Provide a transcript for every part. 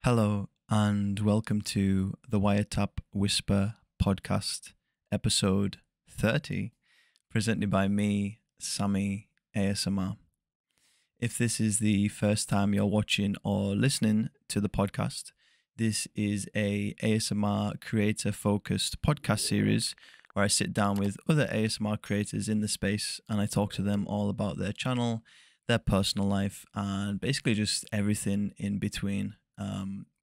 Hello, and welcome to the Wiretap Whisper podcast, episode 30, presented by me, Sammy ASMR. If this is the first time you're watching or listening to the podcast, this is a ASMR creator-focused podcast series where I sit down with other ASMR creators in the space and I talk to them all about their channel, their personal life, and basically just everything in between.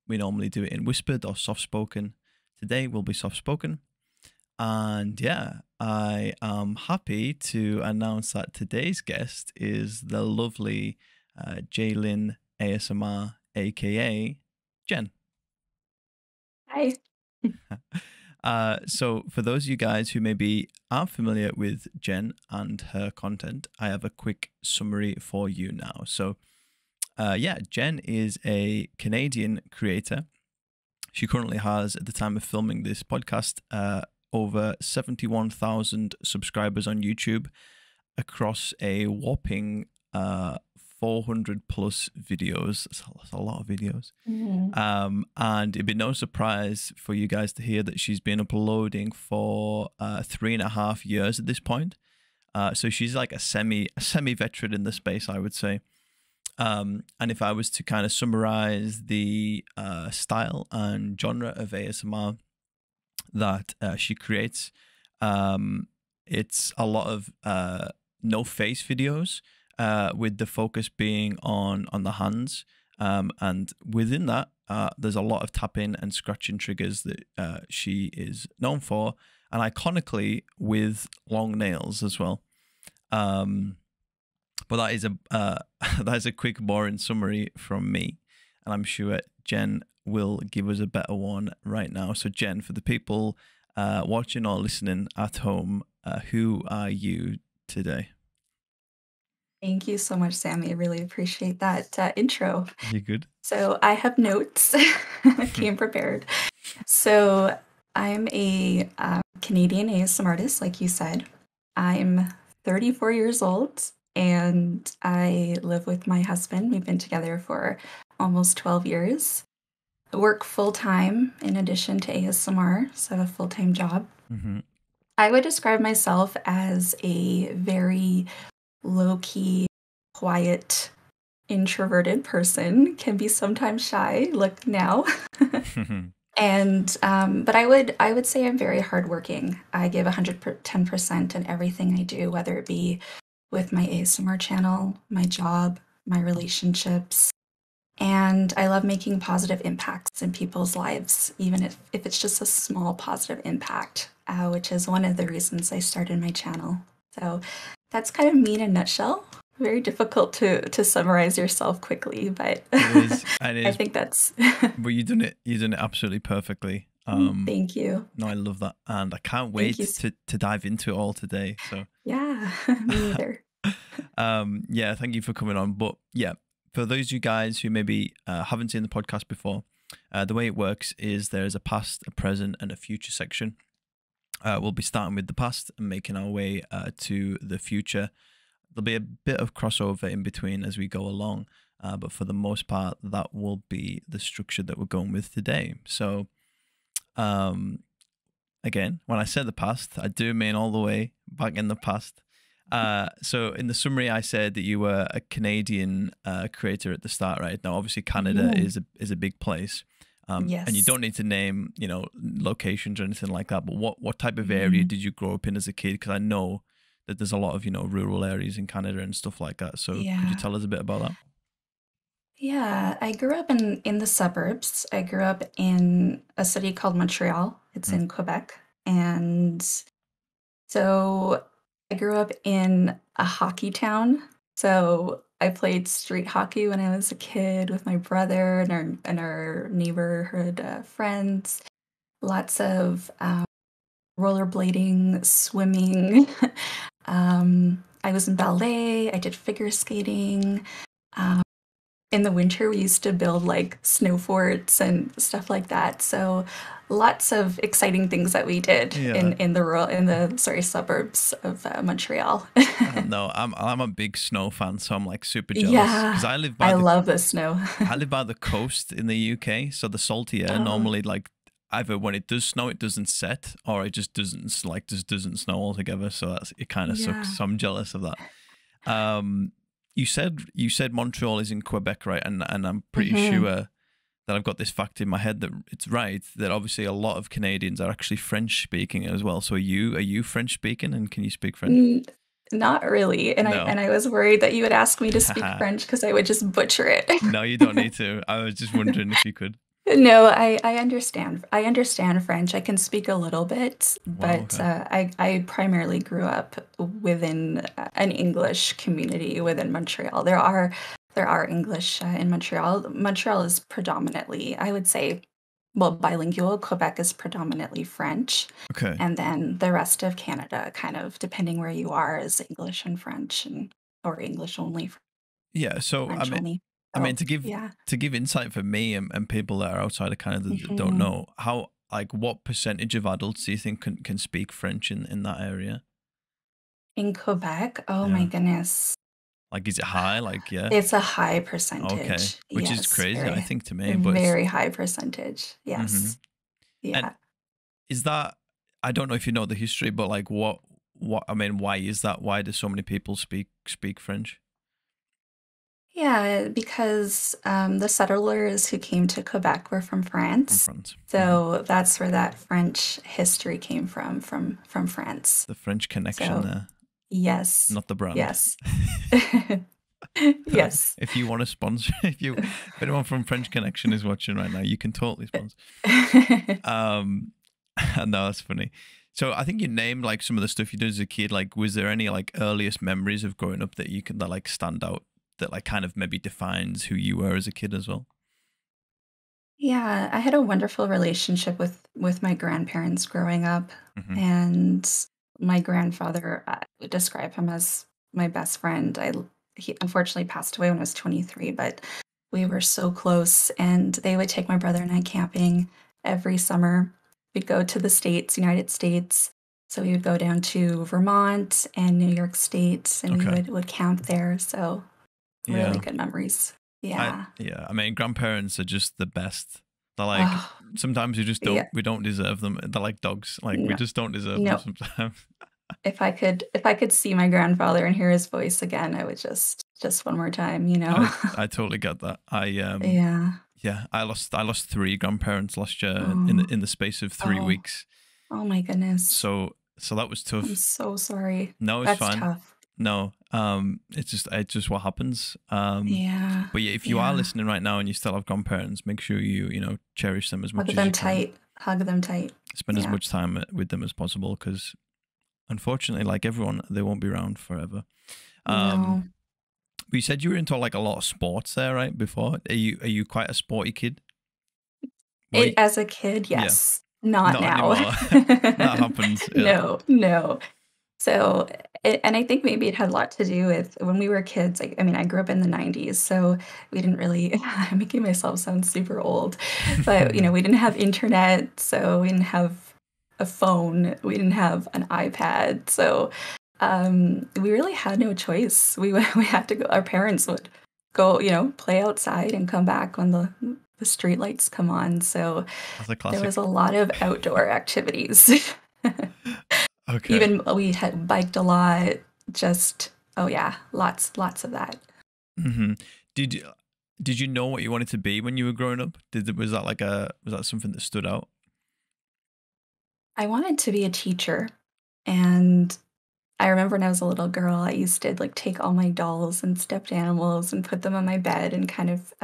We normally do it in whispered or soft spoken. Today will be soft spoken. And yeah, I am happy to announce that today's guest is the lovely Jaylin ASMR, aka Jen. Hi. So for those of you guys who maybe aren't familiar with Jen and her content, I have a quick summary for you now. So yeah, Jen is a Canadian creator. She currently has, at the time of filming this podcast, over 71,000 subscribers on YouTube across a whopping 400 plus videos. That's a lot of videos. And it'd be no surprise for you guys to hear that she's been uploading for 3.5 years at this point. So she's like a semi veteran in the space, I would say. And if I was to kind of summarize the style and genre of ASMR that she creates, it's a lot of no face videos, with the focus being on the hands. And within that, there's a lot of tapping and scratching triggers that she is known for, and iconically with long nails as well. But that is that is a quick, boring summary from me, and I'm sure Jen will give us a better one right now. So, Jen, for the people watching or listening at home, who are you today? Thank you so much, Sammy. I really appreciate that intro. You good? So I have notes. Came prepared. So I'm a Canadian ASMR artist, like you said. I'm 34 years old, and I live with my husband. We've been together for almost 12 years. I work full-time in addition to ASMR, so I have a full-time job. Mm-hmm. I would describe myself as a very low-key, quiet, introverted person, can be sometimes shy, look now. And but I would say I'm very hardworking. I give 110% in everything I do, whether it be with my ASMR channel, my job, my relationships. And I love making positive impacts in people's lives, even if it's just a small positive impact, which is one of the reasons I started my channel. So that's kind of me in a nutshell. Very difficult to summarize yourself quickly, but It is. It I is. think that's But you done it. You done it absolutely perfectly. thank you. No, I love that, and I can't Thank wait you. to dive into it all today. So, Yeah, me neither. yeah, thank you for coming on. But yeah, for those of you guys who maybe haven't seen the podcast before, the way it works is there's a past, a present, and a future section. We'll be starting with the past and making our way to the future. There'll be a bit of crossover in between as we go along, but for the most part, that will be the structure that we're going with today. So, again, when I say the past, I do mean all the way back in the past. So in the summary, I said that you were a Canadian creator at the start, right? Now, obviously, Canada Mhm. is a big place, and you Yes. don't need to name, locations or anything like that. But what type of area Mhm. did you grow up in as a kid? Because I know that there's a lot of rural areas in Canada and stuff like that. So could you Yeah. tell us a bit about that? Yeah, I grew up in the suburbs. I grew up in a city called Montreal. It's Mm. in Quebec. And so I grew up in a hockey town. So I played street hockey when I was a kid with my brother and our neighborhood friends. Lots of rollerblading, swimming. I was in ballet. I did figure skating. in the winter we used to build like snow forts and stuff like that. So lots of exciting things that we did Yeah. in the sorry suburbs of Montreal. No, I'm a big snow fan, so I'm like super jealous because Yeah, I love the snow. I live by the coast in the UK, so the salty air Oh, normally like either when it does snow, it doesn't set, or it just just doesn't snow altogether. So that's it. Kind of sucks. yeah. So I'm jealous of that. Um, you said Montreal is in Quebec, right? And I'm pretty Hmm. sure that I've got this fact in my head that it's right that obviously a lot of Canadians are actually French speaking as well. So are you French speaking and can you speak French? Not really. No. And I was worried that you would ask me to speak French because I would just butcher it. No, you don't need to. I was just wondering if you could. No, I understand. I understand French. I can speak a little bit, Wow. but Okay. I primarily grew up within an English community within Montreal. There are English in Montreal. Montreal is predominantly, I would say, well, bilingual. Quebec is predominantly French, Okay. and then the rest of Canada, kind of depending where you are, is English and French, and or English only, Yeah. So French only. I mean So yeah. to give insight for me and people that are outside of Canada that don't Mhm. know how like what percentage of adults do you think can speak French in that area? In Quebec? Oh my Yeah. goodness. Like is it high? Like yeah. It's a high Okay. percentage. Which is Yes, crazy, I very think to me, but it's very high percentage. hmm Yes. and Yeah. is that I don't know if you know the history, but like what I mean, why is that? Why do so many people speak French Yeah, because, the settlers who came to Quebec were from from France. France? So that's where that French history came from France. The French connection So there, yes. not the brand. Yes. Yes. If you want to sponsor, if anyone from French Connection is watching right now, you can totally sponsor. Um, no, that's funny. So I think you named like some of the stuff you did as a kid. Like, was there any like earliest memories of growing up that you can that like stand out that like kind of maybe defines who you were as a kid as well? Yeah, I had a wonderful relationship with my grandparents growing up, Hmm. and my grandfather, I would describe him as my best friend. He unfortunately passed away when I was 23, but we were so close, and they would take my brother and I camping every summer. We'd go to the States, United States. So we would go down to Vermont and New York State, and we Okay. would camp there. So really Yeah. good memories. Yeah. I mean, grandparents are just the best. They're like Oh, sometimes yeah. we don't deserve them. They're like dogs. Like we No, just don't deserve them no. sometimes. If I could see my grandfather and hear his voice again, I would just one more time, you know? I totally get that. Yeah. Yeah, I lost three grandparents last year Oh, in the space of three oh, weeks. oh my goodness. So that was I'm tough. so sorry. No, it's That's fine. tough. No, it's just what happens. Yeah. But yeah, if you are Yeah. listening right now and you still have grandparents, make sure you know cherish them as Hug much as them you can. tight. Hug them tight. Spend as Yeah. much time with them as possible because unfortunately, like everyone, they won't be around forever. Um, No. but you said you were into like a lot of sports there, right? Before, are you quite a sporty kid? Were you, As a kid, yeah, yes. Not not now. anymore. That happens. Yeah. No, no. So, and I think maybe it had a lot to do with when we were kids. I mean, I grew up in the 90s, so we didn't really, I'm making myself sound super old, but we didn't have internet, so we didn't have a phone, we didn't have an iPad. So, we really had no choice. We had to go, our parents would go, play outside and come back when the street lights come on. So That's a there was classic. a lot of outdoor activities. Okay. Even we had biked a lot, just oh yeah, lots of that. hmm Did you did you know what you wanted to be when you were growing up? Was that like a was that something that stood out? I wanted to be a teacher, and I remember when I was a little girl, I used to, like, take all my dolls and stuffed animals and put them on my bed and kind of,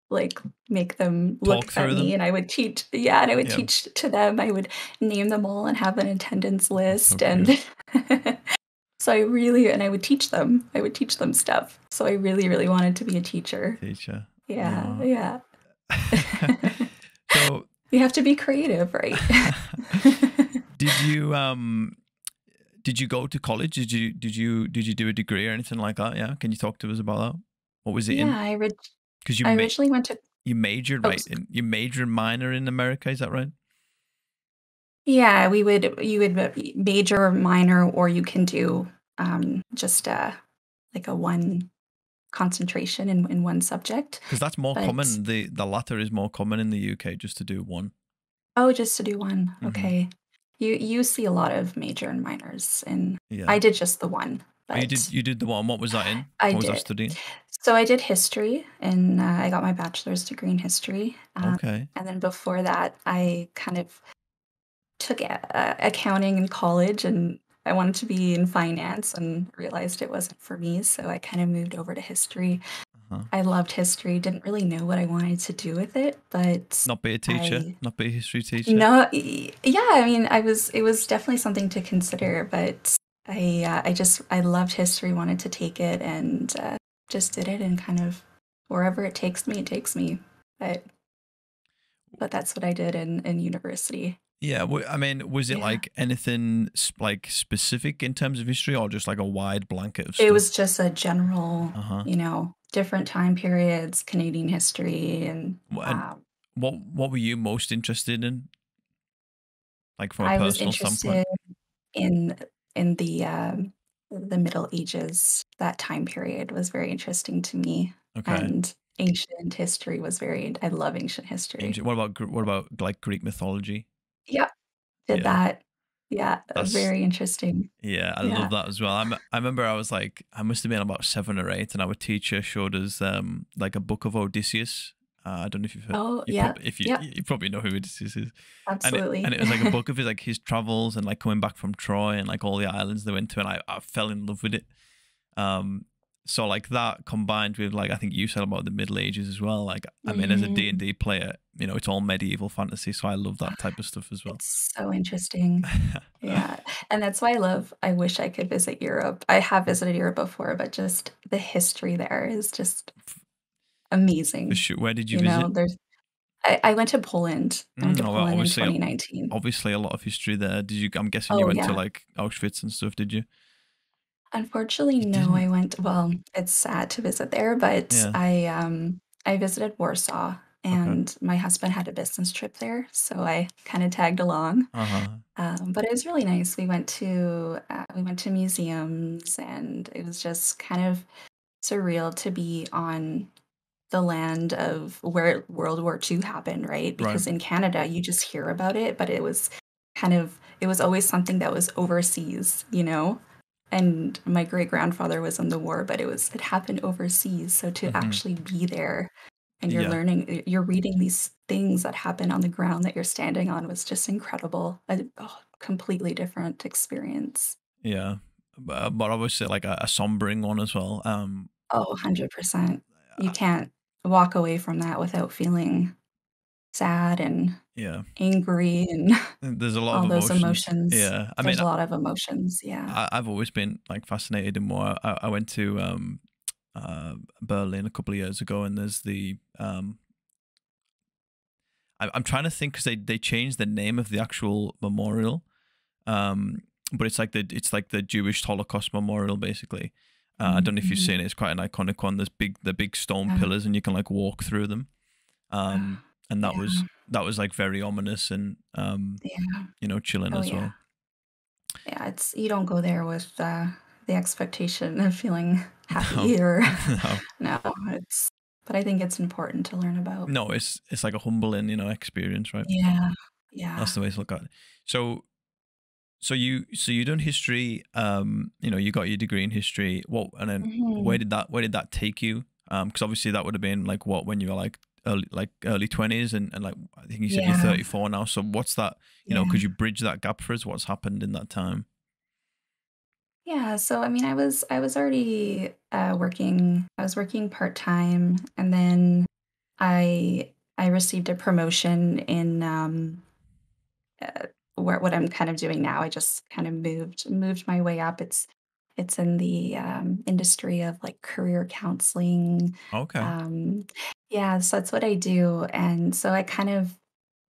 like, make them look Talk at through me, them. and I would teach yeah, and I would Yeah, teach to them. I would name them all and have an attendance that's so list, cute. and so I would teach them. I would teach them stuff. So I really, really wanted to be a teacher. Teacher. Yeah, No. yeah. So You have to be creative, right? did you did you go to college? Did you do a degree or anything like that? Yeah. Can you talk to us about that? What was it Yeah, in? Because I originally went to. you majored Oh, right in you major and minor in America, is that right? yeah, you would major or minor, or you can do just like a one concentration in one subject. Because that's more But common. The latter is more common in the UK, just to do one. oh, just to do one. Hmm. Okay. You see a lot of major and minors, and Yeah. I did just the one, Oh, but you did the one. What was that in? I What was that did. studying? So I did history, and I got my bachelor's degree in history. Okay. And then before that, I kind of took accounting in college, and I wanted to be in finance and realized it wasn't for me. So I kind of moved over to history. Uh-huh. I loved history, didn't really know what I wanted to do with it, but Not be a teacher. I Not be a history teacher. no, yeah, I mean, it was definitely something to consider, but I just I loved history, wanted to take it, and just did it, and kind of wherever it takes me, it takes me. But but that's what I did in university. Yeah. I mean, was it Yeah. like anything like specific in terms of history, or just like a wide blanket of It stuff? was just a general, Uh huh. different time periods, Canadian history, and And what were you most interested in, like from a I was personal standpoint? interested in in the Middle Ages. That time period was very interesting to me, Okay. and ancient history was very I love ancient history. Ancient. What about like Greek mythology? Yep, did Yeah. that. Yeah, That's very interesting. Yeah, I love Yeah. that as well. I remember I was like, I must have been about 7 or 8, and our teacher showed us like a book of Odysseus. I don't know if you've heard, Oh, yeah. Yep, you probably know who Odysseus is, and absolutely. it was like a book of his like his travels and like coming back from Troy and like all the islands they went to, and I fell in love with it. Um, so like that combined with like I think you said about the Middle Ages as well. Like I mean, as a D and Mhm. D player, it's all medieval fantasy, so I love that type of stuff as well. It's so interesting. Yeah, and that's why I wish I could visit Europe. I have visited Europe before, but just the history there is just For amazing. sure. Where did you visit? There's I went to Poland. I went to Well, Poland in 2019. obviously a lot of history there. Did you? I'm guessing you Oh, went to yeah. like Auschwitz and stuff. Did you? Unfortunately, You no, didn't. I went well, it's sad to visit there, but Yeah. I visited Warsaw, Okay. and my husband had a business trip there, so I kinda tagged along. Uh huh. But it was really nice. We went to museums, and it was just kind of surreal to be on the land of where World War II happened, right? Right. Because in Canada, you just hear about it, but it was always something that was overseas, you know? And my great-grandfather was in the war, but it happened overseas, so to Hmm. actually be there and Yeah. you're reading these things that happen on the ground that you're standing on was just incredible. Completely different experience. Yeah. But obviously like a sombering one as well. Oh, 100%. You Uh, can't walk away from that without feeling sad and yeah. angry and There's a lot of all those emotions. emotions. Yeah. I mean, There's a lot of emotions, yeah. I've always been like fascinated in more. I went to Berlin a couple of years ago, and there's the I'm trying to think because they changed the name of the actual memorial. Um, but it's like the Jewish Holocaust memorial basically. I don't know if you've Mhm. seen it. It's quite an iconic one. There's the big stone Yeah. pillars, and you can like walk through them. Uh, And yeah, that was like very ominous and yeah. chilling Oh, as yeah. well. Yeah, it's you don't go there with, the expectation of feeling No, happy or no, no, it's but I think it's important to learn about. no. It's like a humbling experience, right? Yeah, That's yeah. the way to look at it. So so you done history. You got your degree in history. What and then Mhm. where did that take you? Because obviously that would have been like what when you were like early 20s and like I think you said you're Yeah, 34 now. So what's that? yeah. Could you bridge that gap for us? What's happened in that time? Yeah, so I mean, I was already, working I was working part-time, and then I received a promotion in, where what I'm kind of doing now. I just kind of moved my way up. It's in the, industry of, like, career counseling. Okay. Um, yeah, so that's what I do, and so I kind of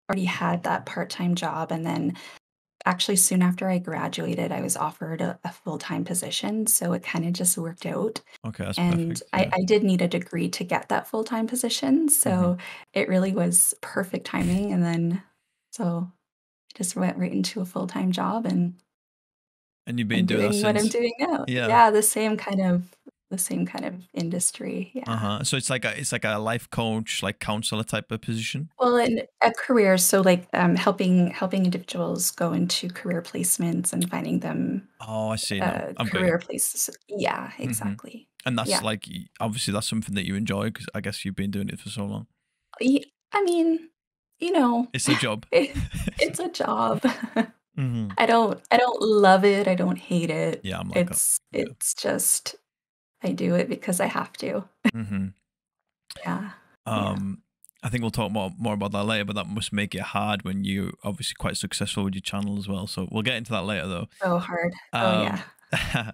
already had that part-time job, and then actually soon after I graduated, I was offered a full-time position, so it kinda just worked out, Okay, that's and perfect. I Yeah. I did need a degree to get that full-time position, Hmm. so it really was perfect timing, and then so I just went right into a full-time job and And you've been I'm doing that doing what I'm since. doing now. Yeah. Yeah, the same kind of industry, yeah. Uh-huh. So it's like a life coach, like counselor type of position. Well, in a career, so, like, helping individuals go into career placements and finding them, Oh, I see now. I'm got you. career places. Yeah, Hmm. exactly. And that's Yeah. like obviously that's something that you enjoy because I guess you've been doing it for so long. Ye I mean, you know, It's a job. it's a job. Hmm. I don't love it, I don't hate it. Yeah, I'm like that. It's Yeah. it's just I do it because I have to. Hmm. Yeah. Yeah. Um, I think we'll talk more about that later, but that must make it hard when you obviously quite successful with your channel as well. So we'll get into that later though. So hard. Oh, yeah. Um,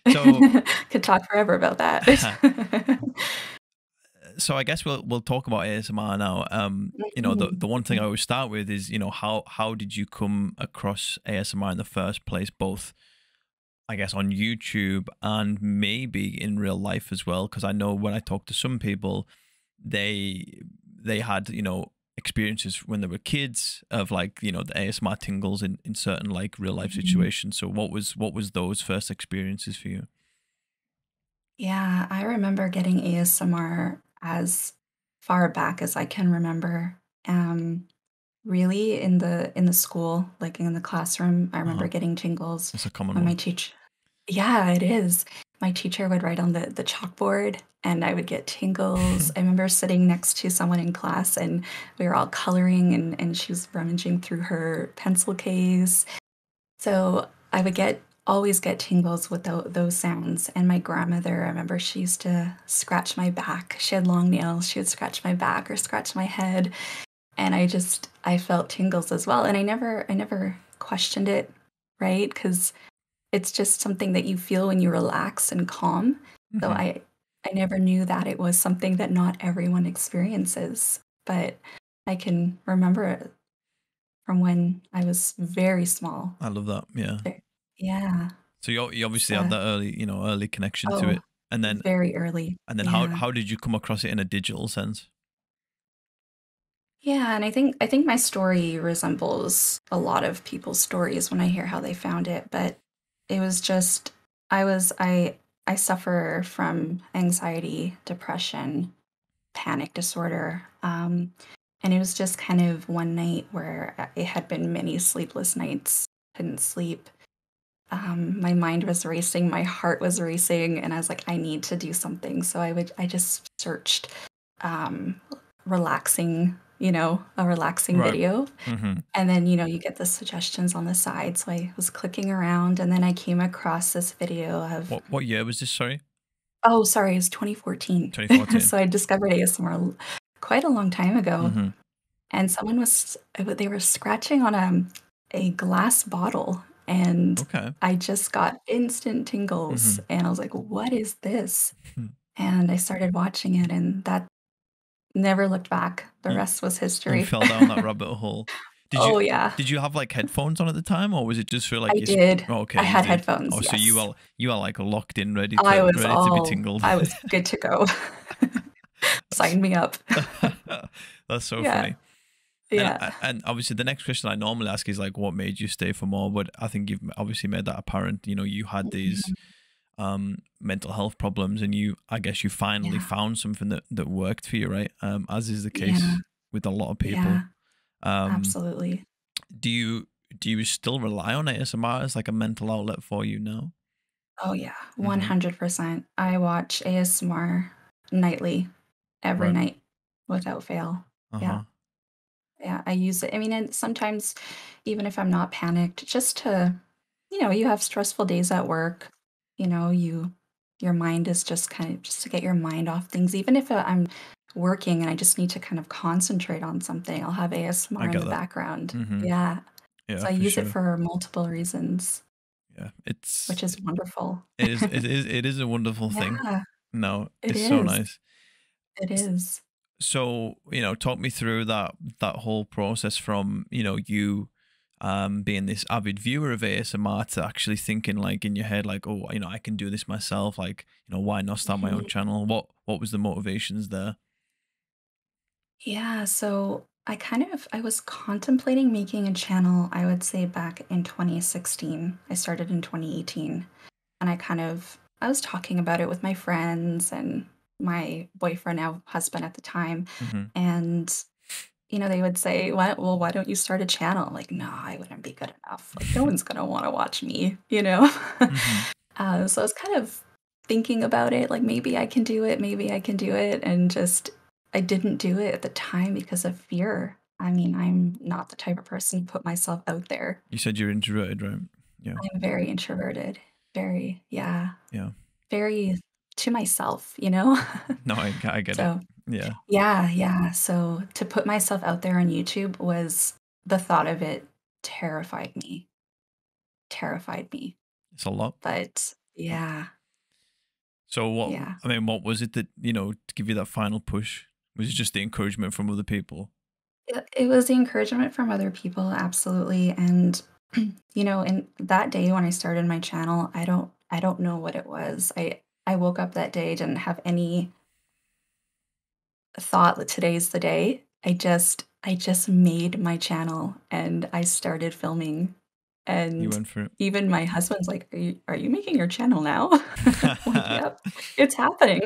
so Could talk forever about that. so I guess we'll talk about ASMR now. You know, Mhm, the one thing I mhm. always start with is, you know, how did you come across ASMR in the first place, both I guess on YouTube and maybe in real life as well? Because I know when I talk to some people, they they had, you know, experiences when they were kids of like, you know, the ASMR tingles in certain like real life Mhm. situations. So what was those first experiences for you? Yeah, I remember getting ASMR as far back as I can remember. Really in the school, like in the classroom, I remember Uh-huh. getting tingles It's a common when my one. teacher. Yeah, it is. My teacher would write on the chalkboard and I would get tingles. I remember sitting next to someone in class and we were all coloring and she was rummaging through her pencil case. So I would get always get tingles with those sounds. And my grandmother, I remember she used to scratch my back. She had long nails. She would scratch my back or scratch my head. And I felt tingles as well. And I never questioned it, right? Because it's just something that you feel when you relax and calm. So Hmm. I never knew that it was something that not everyone experiences. But I can remember it from when I was very small. I love that. Yeah. Ve Yeah. So you obviously had So that early, you know, early connection to oh, it, and then very early. Yeah. how did you come across it in a digital sense? Yeah, and I think my story resembles a lot of people's stories when I hear how they found it, but it was just I was I suffer from anxiety, depression, panic disorder, and it was just kind of one night where it had been many sleepless nights, couldn't sleep. My mind was racing, my heart was racing, and I was like, I need to do something. So I just searched um, relaxing, a relaxing Right. video. Hmm. And then, you get the suggestions on the side. So I was clicking around and then I came across this video of, What year was this? Sorry, oh, sorry, it's 2014. 2014. So I discovered ASMR quite a long time ago. Hmm. And they were scratching on a glass bottle, and Okay. I just got instant tingles, Hmm. and I was like, "What is this?" And I started watching it, and that never looked back. The You, rest was you history. fell down that rabbit hole. Did you Oh, yeah. did you have like headphones on at the time, or was it just for like I your? did. Oh, okay, I you had did. headphones, Oh, so yes. you are like locked in, ready to be I tingled. was good to go. That's Sign me up. that's so Yeah, funny. And yeah, and obviously the next question I normally ask is like, what made you stay for more? But I think you've obviously made that apparent. You know, you had these mhm, mental health problems, and I guess you finally yeah, found something that worked for you, right? As is the yeah, case with a lot of people. yeah, Um, absolutely. do you do you still rely on ASMR as like a mental outlet for you now? Oh, yeah, Mm-hmm. 100%. I watch ASMR nightly, every Right. night without fail. Yeah, Uh-huh. yeah, I use it. I mean, and sometimes even if I'm not panicked, just to, you have stressful days at work, your mind is just kind of just to get your mind off things. Even if I'm working and I just need to kind of concentrate on something, I'll have I ASMR in get the that. background. Mm-hmm. Yeah. Yeah, So I for use it sure. for multiple reasons, Yeah. which is wonderful. It is a wonderful thing. Yeah, No, it it's so is. nice. It is. So, you know, talk me through that whole process from, you know, you being this avid viewer of ASMR to actually thinking like in your head like, oh, I can do this myself, like, why not start my own Mhm. channel? What was the motivations there? Yeah, so I was contemplating making a channel, I would say back in 2016. I started in 2018, and I was talking about it with my friends and my boyfriend, now husband at the time, Hmm. and they would say, why don't you start a channel?" Like, "No, I wouldn't be good enough. Like, no one's gonna wanna watch me," you know? Hmm. So I was kind of thinking about it, like, maybe I can do it, maybe I can do it, and just I didn't do it at the time because of fear. I mean, I'm not the type of person to put myself out there. You said you're introverted, right? Yeah. I'm very introverted. Very, yeah, Yeah. very to myself, you know? No, I get it. So, Yeah. yeah, yeah. So to put myself out there on YouTube was the thought of it terrified me. It's a lot. But yeah, So yeah. what was it that, to give you that final push? Was it just the encouragement from other people? It was the encouragement from other people, absolutely. And in that day when I started my channel, I don't know what it was. I woke up that day, didn't have any thought that today's the day. I just made my channel and I started filming. You And went for even my husband's like, are you making your channel now?" I'm like, it. "Yep, it's happening."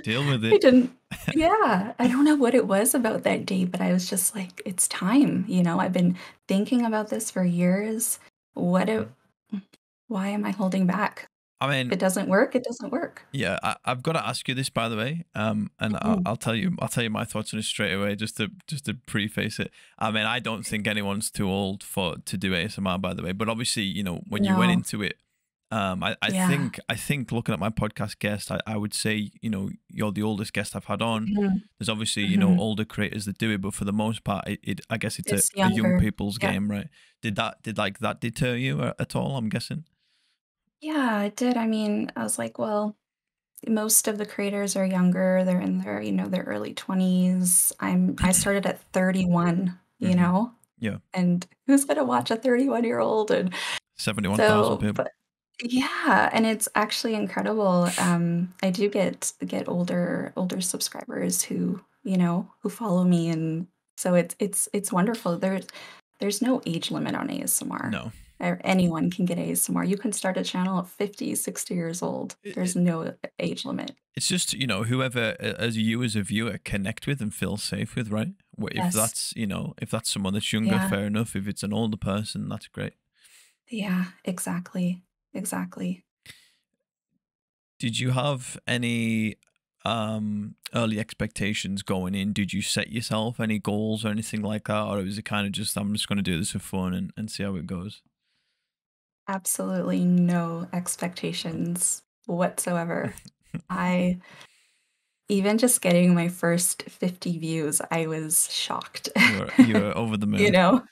Deal with I it. didn't Yeah, I don't know what it was about that day, but I was just like, "It's time," I've been thinking about this for years. What Mhm. it Why am I holding back? I If mean, it doesn't work, it doesn't work. yeah, I've got to ask you this, by the way, and Mhm. I'll tell you my thoughts on it straight away, just to preface it. I mean, I don't think anyone's too old for to do ASMR, by the way. But obviously, when you went No. into it, Yeah. I think looking at my podcast guest, I would say, you're the oldest guest I've had on. Mhm. There's obviously, Mhm. older creators that do it, but for the most part, I guess it's It's a young younger. people's Yep. game, right? Did like that deter you at all? I'm guessing. Yeah, it did. I mean, I was like, well, most of the creators are younger. They're in their early 20s. I started at 31, Hmm. Yeah, and who's gonna watch a 31-year-old? And 71,000 so, people. but yeah, and it's actually incredible. I do get older subscribers who follow me, and so it's wonderful. There's no age limit on ASMR. No. Anyone can get ASMR. You can start a channel at 50, 60 years old. There's no age limit. It's just, whoever as you as a viewer connect with and feel safe with, right? If Yes. that's, if that's someone that's younger, Yeah. fair enough. If it's an older person, that's great. Yeah, exactly. Exactly. Did you have any early expectations going in? Did you set yourself any goals or anything like that? Or was it kind of just, I'm just going to do this for fun and see how it goes? Absolutely no expectations whatsoever. I Even just getting my first 50 views, I was shocked. You were over the You moon. know?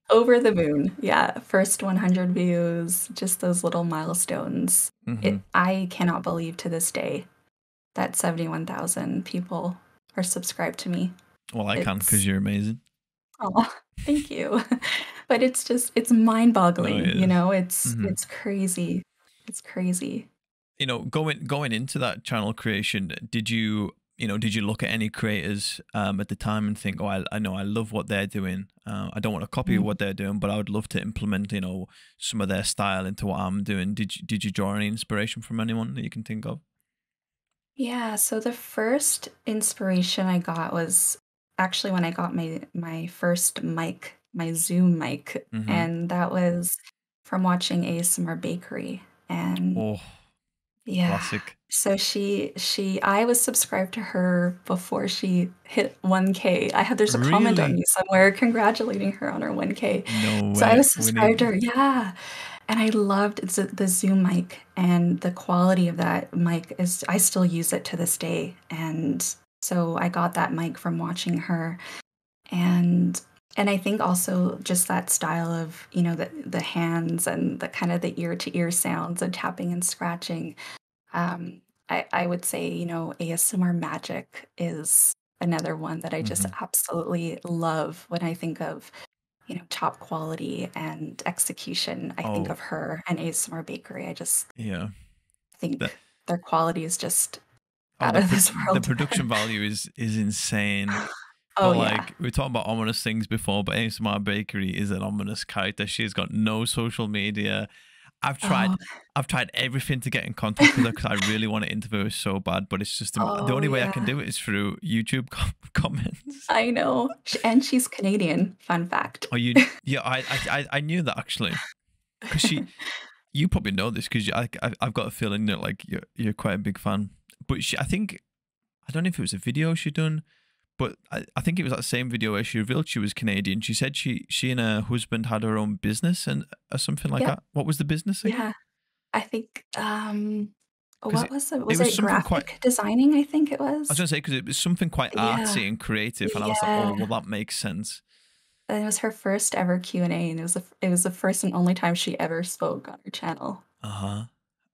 Over the moon. Yeah, first 100 views, just those little milestones. Hmm. I cannot believe to this day that 71,000 people are subscribed to me. Well, I can because It's you're amazing. Oh, thank you. But it's No, it mind-boggling, is. it's crazy. It's crazy. Going into that channel creation, did you look at any creators at the time and think, oh, I know I love what they're doing. I don't want to copy Mm. what they're doing, but I would love to implement, some of their style into what I'm doing. Did you draw any inspiration from anyone that you can think of? Yeah, so the first inspiration I got was actually when I got my first mic, my Zoom mic, Mm-hmm. and that was from watching ASMR Bakery, and Oh, yeah. classic. So I was subscribed to her before she hit 1K. There's a comment on Really? me somewhere congratulating her on her 1K. No So I way. was subscribed to her, yeah, and I loved the Zoom mic, and the quality of that mic is I still use it to this day, and so I got that mic from watching her, and I think also just that style of, the hands and the kind of the ear to ear sounds and tapping and scratching. I would say, ASMR Magic is another one that I just Mm-hmm. absolutely love when I think of, top quality and execution. I think Oh, of her and ASMR Bakery. I just yeah. think The their quality is just oh out the of pro this the world. production value is insane. Oh But yeah. like we were talking about ominous things before, but ASMR Bakery is an ominous character. She's got no social media. I've Oh, tried I've tried everything to get in contact with her because I really want to interview her so bad, but it's just the oh only way I can yeah. do it is through YouTube comments. I know. And she's Canadian, fun fact. Oh, you yeah, I knew that actually because you probably know this because I've got a feeling that like you're quite a big fan. But I think I don't know if it was a video she done, but I think it was that same video where she revealed she was Canadian. She said she and her husband had her own business and or something like Yep, that. What was the business again? yeah. I think, Because what was it? it Was was it something quite. graphic designing, I think it I was was? gonna say because it was something quite Yeah, artsy and creative, and I was like, oh yeah. well, that makes sense. And it was her first ever Q&A, and it was the first and only time she ever spoke on her channel. Uh huh.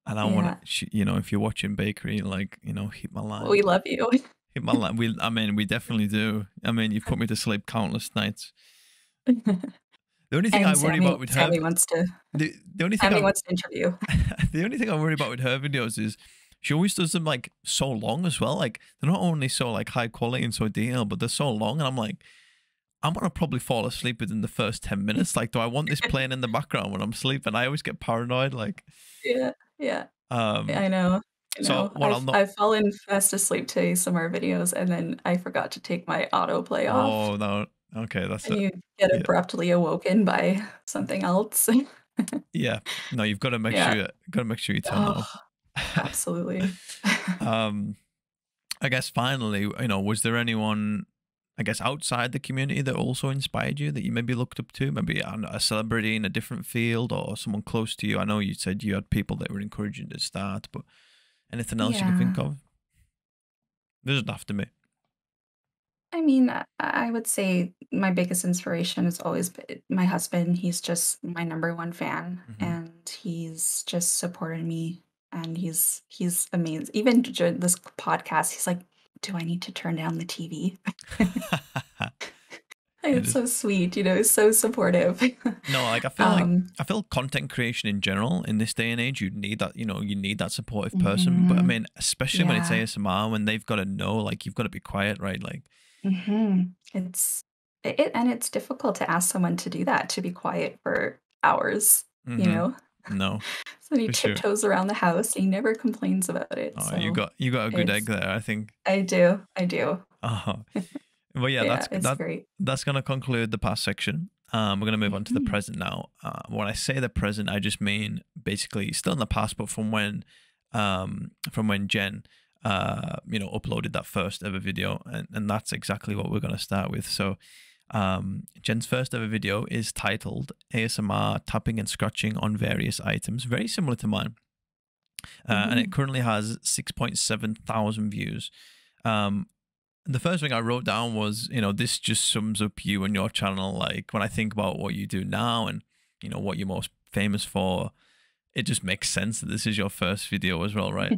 And I want Yeah. to, if you're watching Bakery, like hit my line, We love you. hit my line. I mean, we definitely do. I mean, you've put me to sleep countless nights. The only thing I And worry about with her, Sammy wants to the only thing Sammy I wants to interview. the only thing I worry about with her videos is she always does them like so long as well. Like they're not only so like high quality and so detailed, but they're so long, and I'm like, I'm gonna probably fall asleep within the first 10 minutes. Like, do I want this playing in the background when I'm sleeping? I always get paranoid. Like, Yeah, yeah. um, I know, I so know. what I'll I've not. I've fallen fast asleep to ASMR videos, and then I forgot to take my autoplay off, Oh no, okay, that's and it. you get Yeah, abruptly awoken by something else. yeah. No, you've got to make Yeah. sure you turn that Oh, off. absolutely. um, I guess finally, was there anyone, I guess, outside the community that also inspired you that you maybe looked up to? Maybe I don't know, a celebrity in a different field or someone close to you. I know you said you had people that were encouraging to start, but anything else you can Yeah. think of? Doesn't have to be. I mean, I would say my biggest inspiration has always been my husband. He's just my number one fan, Hmm. and he's just supported me, and he's amazing. Even during this podcast, he's like, "Do I need to turn down the TV?" It It's is. so sweet, he's so supportive. No, like Um, I feel content creation in general in this day and age, you need that, you need that supportive person. But I mhm, mean, especially when it's yeah, ASMR, when they've got to know, like you've got to be quiet, right? Like, it's and it's difficult to ask someone to do that, to be quiet for hours, you hmm, know? no, So he for sure. tiptoes around the house, he never complains about it, Oh, so you got a good egg it's there, I think. I do. Oh, well, yeah, Yeah, it's that great. that's gonna conclude the past section. We're gonna move on to the Mhm, present now. When I say the present, I just mean basically still in the past, but from when Jen, uploaded that first ever video, and that's exactly what we're gonna start with. So, Jen's first ever video is titled "ASMR Tapping and Scratching on Various Items," very similar to mine, and it mhm. currently has 6.7 thousand views. Um, the first thing I wrote down was, this just sums up you and your channel. Like when I think about what you do now and, what you're most famous for, it just makes sense that this is your first video as well, right?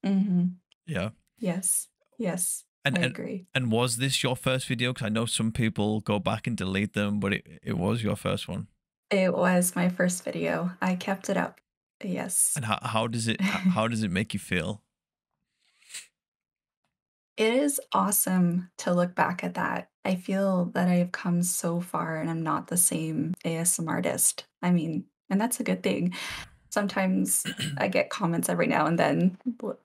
Mhm. Yeah. Yes, yes, And I and agree. and was this your first video? Because I know some people go back and delete them, but it was your first one. It was my first video, I kept it up. Yes. And how does it make you feel? It is awesome to look back at that. I feel that I have come so far and I'm not the same ASM artist. I mean, and that's a good thing. Sometimes I get comments every now and then.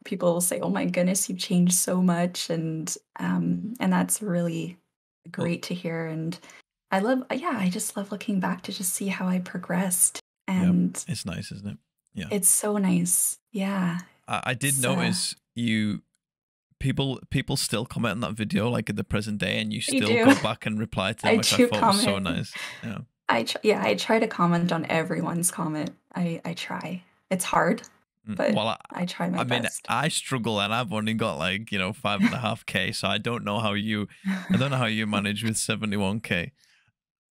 People will say, "Oh my goodness, you've changed so much," and that's really Well, great to hear. And yeah, I just love looking back to just see how I progressed, yeah, and it's nice, isn't it? Yeah. it's so nice. Yeah, I did it's notice you people still comment on that video like in the present day and you I still do. go back and reply to them, I which I do thought was so comment. nice. Yeah. Yeah, I try to comment on everyone's comment. I try. It's hard, but Well, I try my I mean, best. I struggle and I've only got like, 5.5K. So I don't know how you manage with 71K.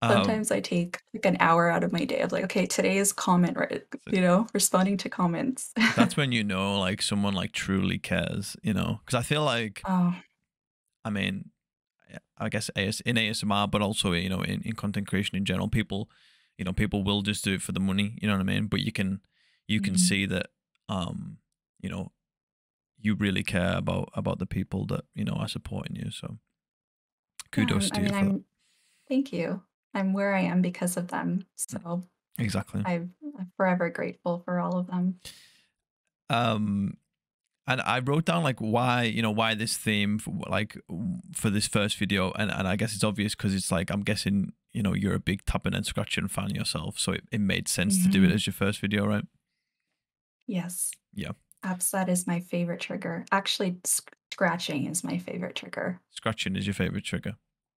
Um, Sometimes I take, like, an hour out of my day of, like, "Okay, today is comment right," so responding to comments. that's when like someone like truly cares, because I feel like, Oh, I mean, I guess in ASMR, but also in content creation in general, people people will just do it for the money. You know what I mean? But you can Mhm. see that you know you really care about the people that are supporting you. So Yeah, kudos I to you mean, for that. thank you. I'm where I am because of them, Mm, so exactly. I'm forever grateful for all of them. Um, and I wrote down like why this theme for, like for this first video, and I guess it's obvious because it's like I'm guessing you're a big tapping and scratching fan yourself, so it made sense to do it Mhm. as your first video, right? Yes. Yeah, Upset is my favorite trigger. Actually, scratching is my favorite trigger. scratching is your favorite trigger.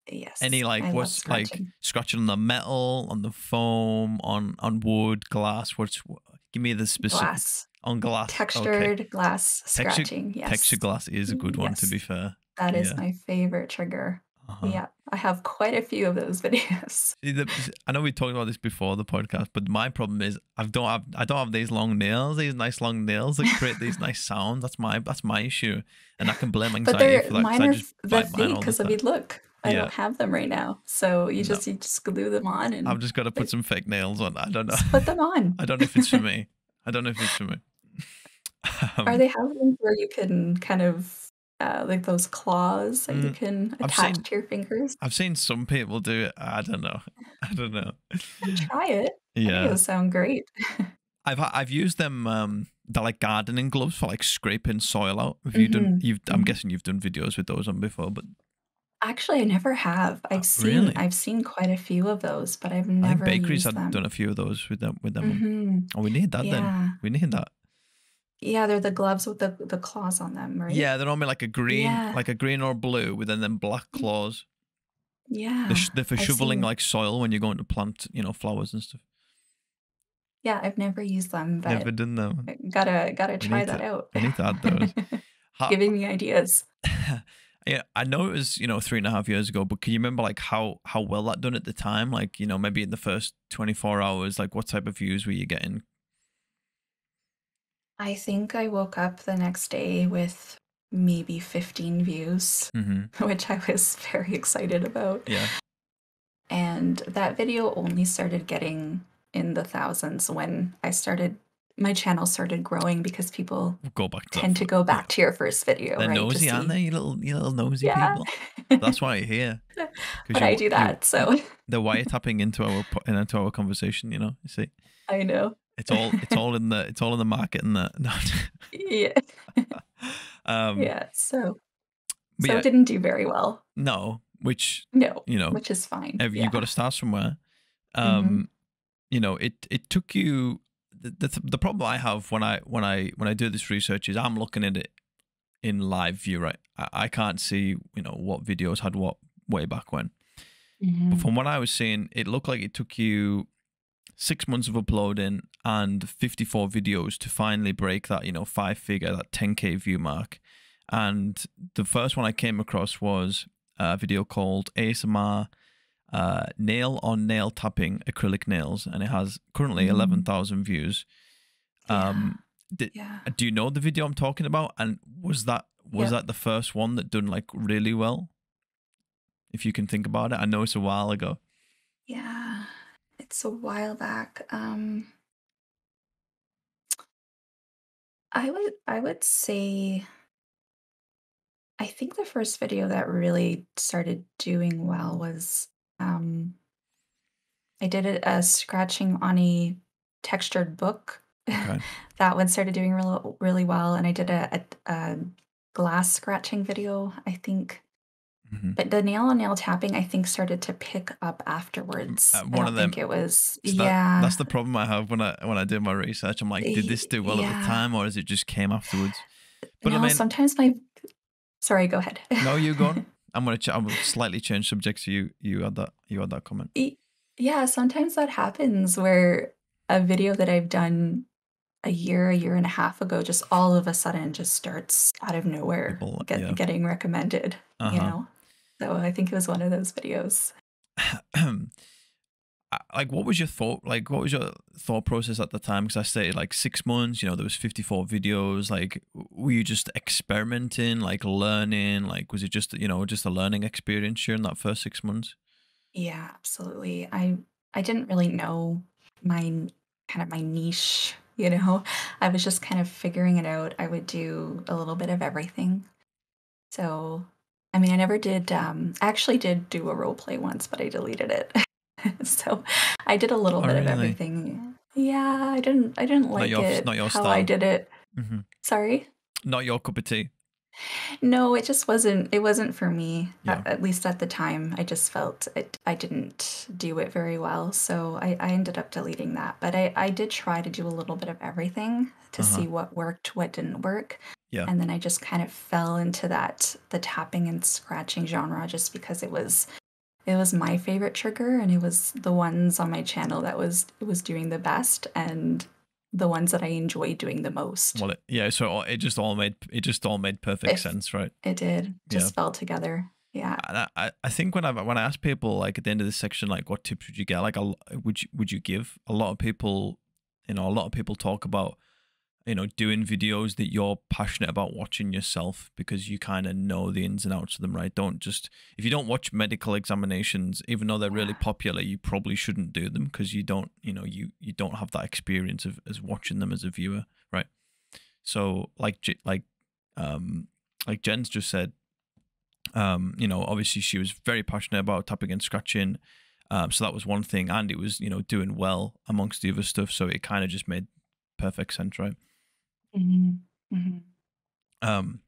Any Yes, like I love what's like scratching. scratching on the metal, on the foam, on wood, glass? Give me the specific Glass. on glass. Okay, Textured glass texture scratching, texture yes. glass is a good one to Yes, be fair. that is Yeah. my favorite trigger. Uh-huh. Yeah, I have quite a few of those videos. See, I know we talked about this before the podcast, but my problem is I don't have these long nails, these nice long nails that create these nice sounds. That's my issue, and I can blame But anxiety they're for that because mine I are just the bite mine fake. all the Because I time. mean, look, I Yeah, don't have them right now. So no, you just glue them on I've and just got to put they some fake nails on. I don't know. just put them on. I don't know if it's for me. I don't know if it's for me. Are Um, they have ones where you can kind of, like those claws that you mm, can I've attach seen to your fingers? I've seen some people do it. I don't know. I don't know. Try it. I think it Yeah, would sound great. I've used them. They're like gardening gloves for like scraping soil out. Have you done? Mhm, I'm mhm. guessing you've done videos with those on before, but Actually, I never have. really, I've seen quite a few of those, but I've I think never bakeries used had done them. a few of those with them on. Mhm. Oh, we need that then. Yeah. We need that. Yeah, they're the gloves with the claws on them, right? Yeah, they're normally Yeah. like a green or blue, with then them black Y claws. yeah. They're for I've shoveling seen like soil when you're going to plant, flowers and stuff. yeah, I've never used them, Never but done them. gotta We try need that to. out. I need to add those. How, Giving me ideas. yeah, I know it was 3.5 years ago, but can you remember like how well that done at the time? Like maybe in the first 24 hours, like what type of views were you getting? I think I woke up the next day with maybe 15 views, Hmm. which I was very excited about. Yeah, And that video only started getting in the thousands when my channel started growing because people we'll go back to that. tend to go Yeah, back to your first video, they're right? To nosy, aren't see, they? You little nosy yeah. people. That's why you're here because But I do that, so they're wiretapping into our conversation. You see, I know. it's all in the market and the no. Yeah. um, Yeah, but so yeah, it didn't do very well. no, which No, you know, which is fine. you've got Yeah. to start somewhere. Mhm. Um, it took you. The problem I have when I do this research is I'm looking at it in live view, right? I can't see what videos had what way back when. But Mhm. from what I was seeing, it looked like it took you 6 months of uploading and 54 videos to finally break that 5-figure, that 10K view mark. And the first one I came across was a video called ASMR nail on nail tapping acrylic nails, and it has currently Mm. 11,000 views. Yeah. Um, did, Yeah. do you know the video I'm talking about? And was Yep. that the first one that done like really well? If you can think about it, I know it's a while ago. Yeah. It's a while back. I would say I think the first video that really started doing well was um I did it as scratching on a textured book. Okay. That one started doing really well, and I did a glass scratching video, I think. Hmm. But the nail on nail tapping, I think, started to pick up afterwards. I One don't of think them. it was, So that's yeah. the problem I have when I do my research. I'm like, did this do well at the Yeah. time, or is it just came afterwards? But I No, mean, sometimes my sorry, go ahead. no, you go on. I'm gonna slightly change subjects. You had that comment. Y Yeah, sometimes that happens where a video that I've done a year and a half ago, just all of a sudden just starts out of nowhere People, yeah. getting recommended, Uh you huh. know? So I think it was one of those videos. like what was your thought, like what was your thought process at the time? Because I stated like 6 months, there was 54 videos. Like were you just experimenting, like learning, like was it just just a learning experience during that first 6 months? Yeah, absolutely. I didn't really know my kind of my niche, you know. I was just kind of figuring it out. I would do a little bit of everything. So, I mean, I never did I actually did do a role play once, but I deleted it. So, I did a little Oh bit of really? everything. Yeah, I didn't Not like your it not your how I style. did it. Hmm. Sorry? Not your cup of tea. No, it wasn't for me, Yeah. at least at the time. I just felt I didn't do it very well, so I ended up deleting that. But I did try to do a little bit of everything to Uh-huh. see what worked, what didn't work. Yeah. And then I just kind of fell into the tapping and scratching genre just because it was my favorite trigger and it was the ones on my channel that it was doing the best and the ones that I enjoyed doing the most. Well, yeah. So it just all made perfect If sense, right? it did, Yeah. just fell together. Yeah. And I think when I ask people like at the end of this section, like what tips would you get, like would you give? A lot of people, a lot of people talk about doing videos that you're passionate about watching yourself because you kind of know the ins and outs of them, right? Don't just, if you don't watch medical examinations, even though they're really Yeah. popular, you probably shouldn't do them because you don't, you don't have that experience of as watching them as a viewer, right? So um like Jen's just said, obviously she was very passionate about tapping and scratching. So that was one thing, and it was doing well amongst the other stuff, so it kind of just made perfect sense, right? Mhm. Mhm. um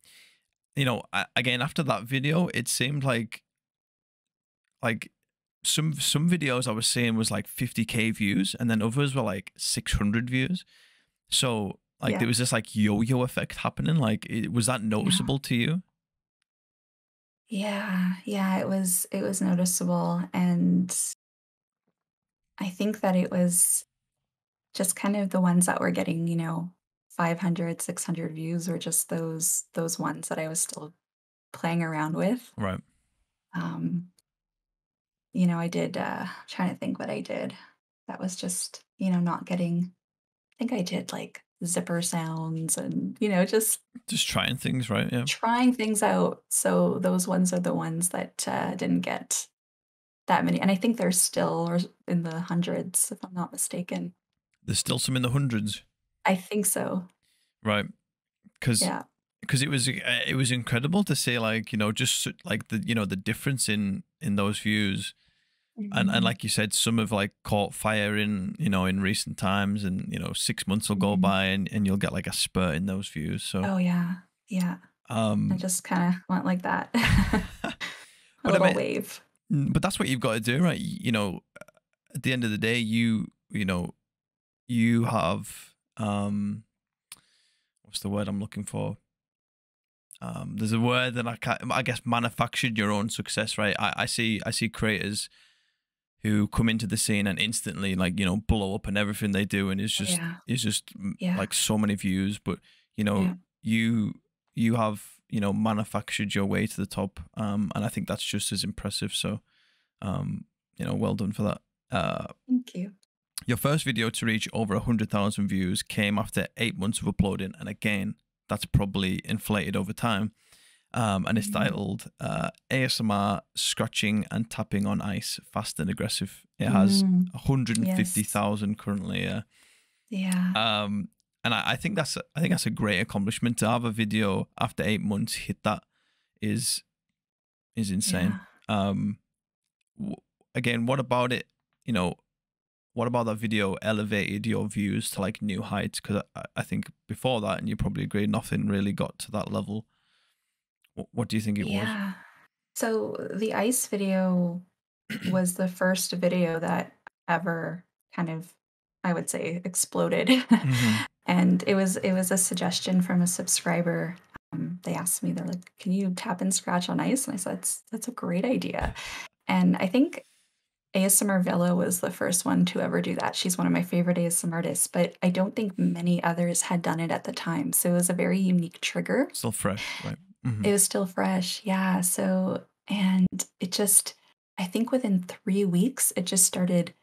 Again, after that video, it seemed like some videos I was seeing was like 50K views, and then others were like 600 views. So like Yeah. there was this like yo-yo effect happening. Like, was that Yeah. noticeable to you? Yeah. Yeah, it was noticeable, and I think that it was just kind of the ones that were getting, 500, 600 views were just those ones that I was still playing around with. Right. Um, I did trying to think what I did. That was just, not getting I think I did like zipper sounds and, just Just trying things, right? Yeah. trying things out. So those ones are the ones that didn't get that many. And I think they're still or in the hundreds, if I'm not mistaken. There's still some in the hundreds, I think so. right? Because Yeah. it was incredible to see, like, just like the difference in those views. And Mhm. like you said, some have like caught fire in recent times, and 6 months will go Mhm. by, and you'll get like a spurt in those views. So Oh, yeah. Yeah. I um just kind of went like that. A but I little mean, wave. but that's what you've got to do, right? At the end of the day, you have what's the word I'm looking for? There's a word that I guess manufactured your own success, right? I see creators who come into the scene and instantly, like, blow up and everything they do, and it's Oh, just yeah. it's just Yeah. like so many views. But you know Yeah. you you have manufactured your way to the top, and I think that's just as impressive. So well done for that. Thank you. Your first video to reach over 100,000 views came after 8 months of uploading, and again, that's probably inflated over time. And it's Mhm. titled ASMR Scratching and Tapping on Ice, Fast and Aggressive. It has Mm. Yes. 150,000 currently. Yeah. Um, and I think that's a great accomplishment. To have a video after 8 months hit that is insane. Yeah. Um, w- Again, what about it? You know, what about that video elevated your views to like new heights? Because I think before that, and you probably agree, nothing really got to that level. What do you think it was? Yeah. So the ice video was the first video that ever kind of, I would say, exploded. Hmm. And it was a suggestion from a subscriber. They asked me, they're like, "Can you tap and scratch on ice?" And I said, "That's a great idea." And I think ASMR Villa was the first one to ever do that. She's one of my favorite ASMR artists, but I don't think many others had done it at the time. So it was a very unique trigger. Still fresh, right? Hmm. It was still fresh, yeah, so and it just I think within 3 weeks, it just started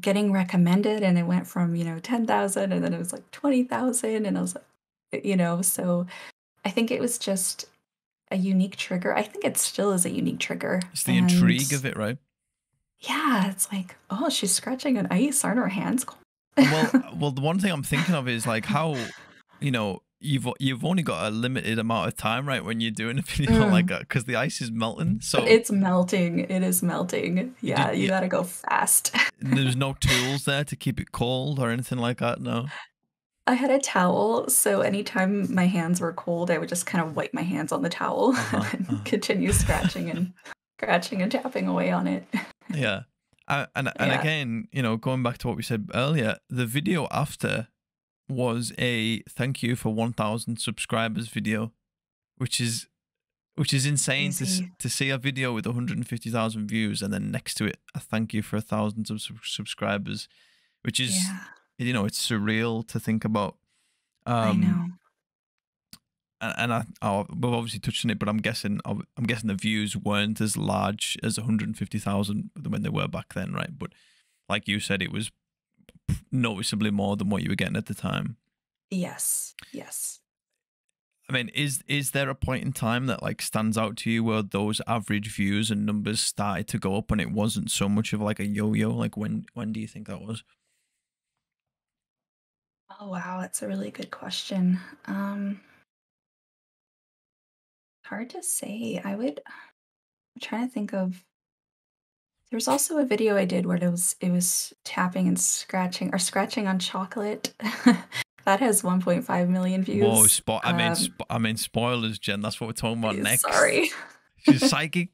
getting recommended, and it went from, 10,000, and then it was like 20,000, and I was like, so I think it was just a unique trigger. I think it still is a unique trigger. It's the And intrigue of it, right? yeah, it's like, oh, she's scratching on ice. Aren't her hands cold? Well, the one thing I'm thinking of is like how, you've only got a limited amount of time, right, when you're doing a video like Mm, that, because the ice is melting. So it's melting. It is melting. did Yeah, you you, gotta go fast. there's no tools there to keep it cold or anything like that. No. I had a towel, so anytime my hands were cold, I would just kind of wipe my hands on the towel Uh and huh. then continue scratching and tapping away on it. Yeah. And Yeah. again, going back to what we said earlier, the video after was a thank you for 1,000 subscribers video, which is insane Crazy. to see a video with 150,000 views and then next to it a thank you for 1,000 subscribers, which is, Yeah, it's surreal to think about. I Um, know. and we've obviously touched on it, but I'm guessing the views weren't as large as 150,000 when they were back then, right? But like you said, it was noticeably more than what you were getting at the time. Yes, yes. I mean, is there a point in time that like stands out to you where those average views and numbers started to go up and it wasn't so much of like a yo-yo? Like when do you think that was? Oh, wow, that's a really good question. Hard to say. I'm trying to think of there's also a video I did where it was tapping and scratching or scratching on chocolate. That has 1.5 million Whoa, views. I mean spoilers, Jen. That's what we're talking about next. Sorry. She's psychic.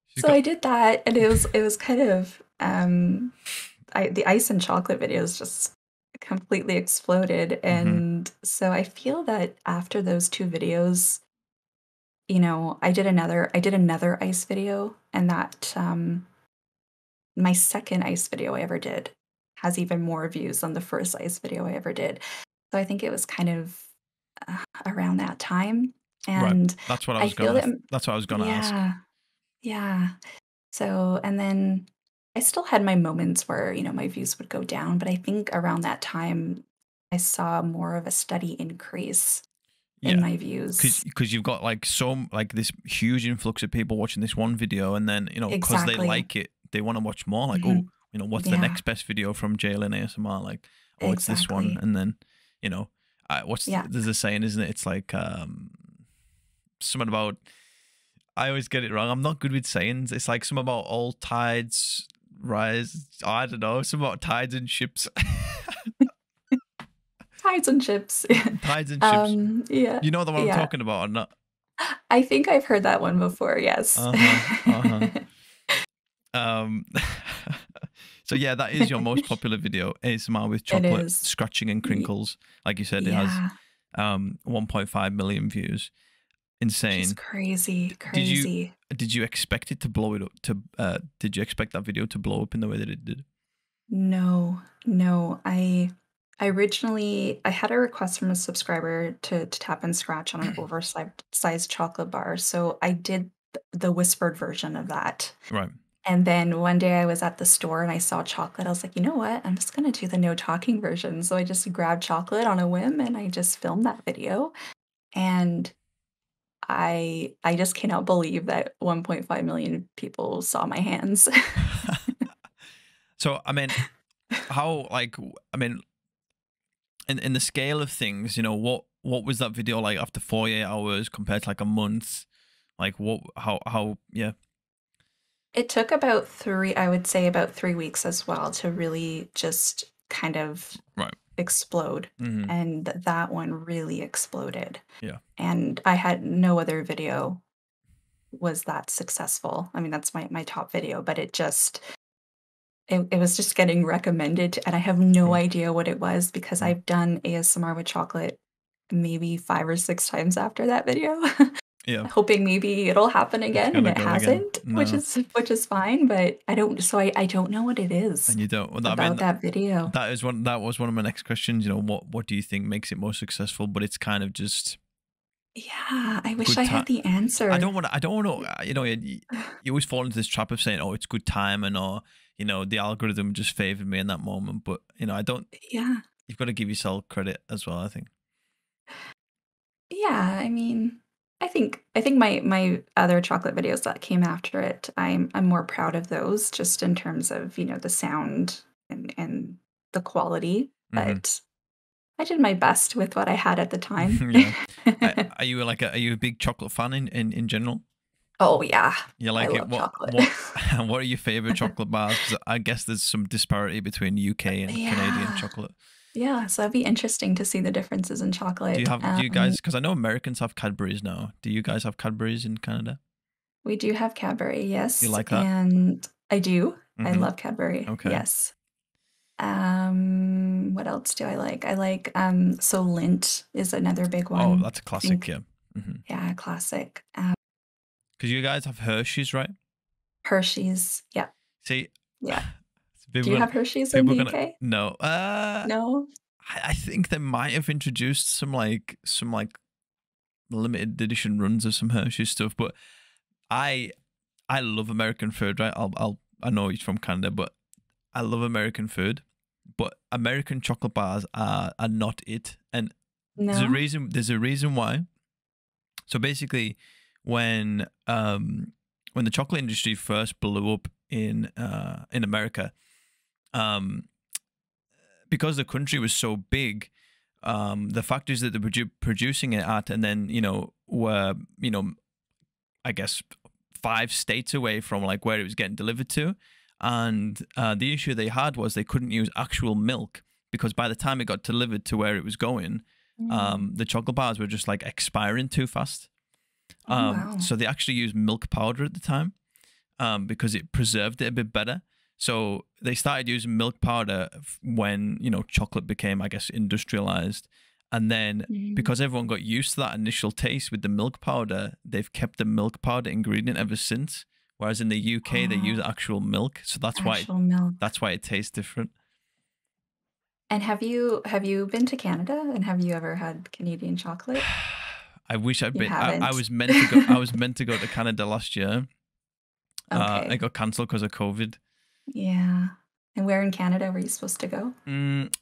She's So got. I did that, and it was kind of, the ice and chocolate videos just completely exploded, Hmm. and so I feel that after those 2 videos, I did another ice video, and that, my second ice video I ever did has even more views than the first ice video I ever did. So I think it was kind of, around that time, Right. and That's what I I was feel gonna. that That's what I was gonna ask. yeah, yeah. So, and then I still had my moments where, my views would go down, but I think around that time, I saw more of a steady increase in Yeah. my views. Because you've got like this huge influx of people watching this one video, and then because they Exactly. like it, they want to watch more. Like, oh, Mhm. what's the Yeah, next best video from Jalen ASMR? Like, oh, it's this one, exactly. and then Yeah. there's a saying, isn't it? It's like something about. I always get it wrong. I'm not good with sayings. It's like something about all tides rise. I don't know. Something about tides and ships. Tides and chips. Tides and ships. Yeah, You know the one I'm yeah. talking about or not? I think I've heard that one before, yes. Uh huh. Uh huh. Um, so yeah, that is your most popular video, ASMR with It chocolate is. scratching and Y crinkles. Like you said, it has Yeah, 1.5 million views. which is Insane. crazy, Did you crazy. expect it to blow it up? Did you expect that video to blow up in the way that it did? No, no. I originally I had a request from a subscriber to tap and scratch on an oversized chocolate bar, so I did the whispered version of that. Right. And then one day I was at the store and I saw chocolate. I was like, you know what? I'm just gonna do the no talking version. So I just grabbed chocolate on a whim and I just filmed that video. And I just cannot believe that 1.5 million people saw my hands. So I mean, how I mean, in the scale of things, what was that video like after 48 hours compared to like a month? Like what? How? Yeah. It took about 3 I would say about 3 weeks as well to really just kind of Right. explode, Hmm. and that one really exploded, Yeah. and I had no other video was that successful. I mean, that's my top video, but it was just getting recommended, and I have no Cool. idea what it was because Mm. I've done ASMR with chocolate maybe 5 or 6 times after that video, Yeah. hoping maybe it'll happen It's again, and gonna it go again. hasn't, No. which is fine, but I don't know what it is And you don't. Well, I about mean, that video. that was one of my next questions. What do you think makes it more successful? But it's kind of just Yeah, I wish Good I time. had the I answer. don't want to. I don't want to. You always fall into this trap of saying, "Oh, it's good timing," or the algorithm just favored me in that moment. But I don't. Yeah. You've got to give yourself credit as well. I think. Yeah, I mean, I think my other chocolate videos that came after it, I'm more proud of those just in terms of, the sound and the quality, Hmm. but I did my best with what I had at the time. Yeah. Are you are you a big chocolate fan in general? Oh, yeah. You I like it? love What chocolate. what what are your favorite chocolate bars? Because I guess there's some disparity between UK and Canadian Yeah. chocolate. Yeah, so that'd be interesting to see the differences in chocolate. Do you guys? Because I know Americans have Cadbury's now. Do you guys have Cadbury's in Canada? We do have Cadbury, Do you yes, like that? and I do. I Hmm. love Cadbury, Okay. yes. What else do I like? I like, so Lindt is another big Oh, one. that's a I classic. think, Yeah. Hmm. yeah, classic. Because you guys have Hershey's, right? Hershey's. Yeah, See, yeah. Do people you gonna have Hershey's in people the gonna UK? no. No? I think they might have introduced some limited edition runs of some Hershey's stuff, but I I love American food, right? I know he's from Canada, but I love American food. But American chocolate bars are not it, and there's a No? reason. There's a reason why. So basically, when when the chocolate industry first blew up in America, um, because the country was so big, the factories that they were producing it at, and then were I guess 5 states away from like where it was getting delivered to, and the issue they had was they couldn't use actual milk because by the time it got delivered to where it was going, Mm. the chocolate bars were just like expiring too fast. Oh, wow. So they actually used milk powder at the time because it preserved it a bit better. So they started using milk powder when chocolate became, I guess, industrialized, and then Mm. because everyone got used to that initial taste with the milk powder, they've kept the milk powder ingredient ever since. Whereas in the UK they use Oh, actual milk, so actual milk. that's why it tastes different. And have you been to Canada, and have you ever had Canadian chocolate? I wish I'd You been. I haven't. was meant to go. I was meant to go to Canada last year. It Okay. got cancelled because of COVID. Yeah. And where in Canada were you supposed to go?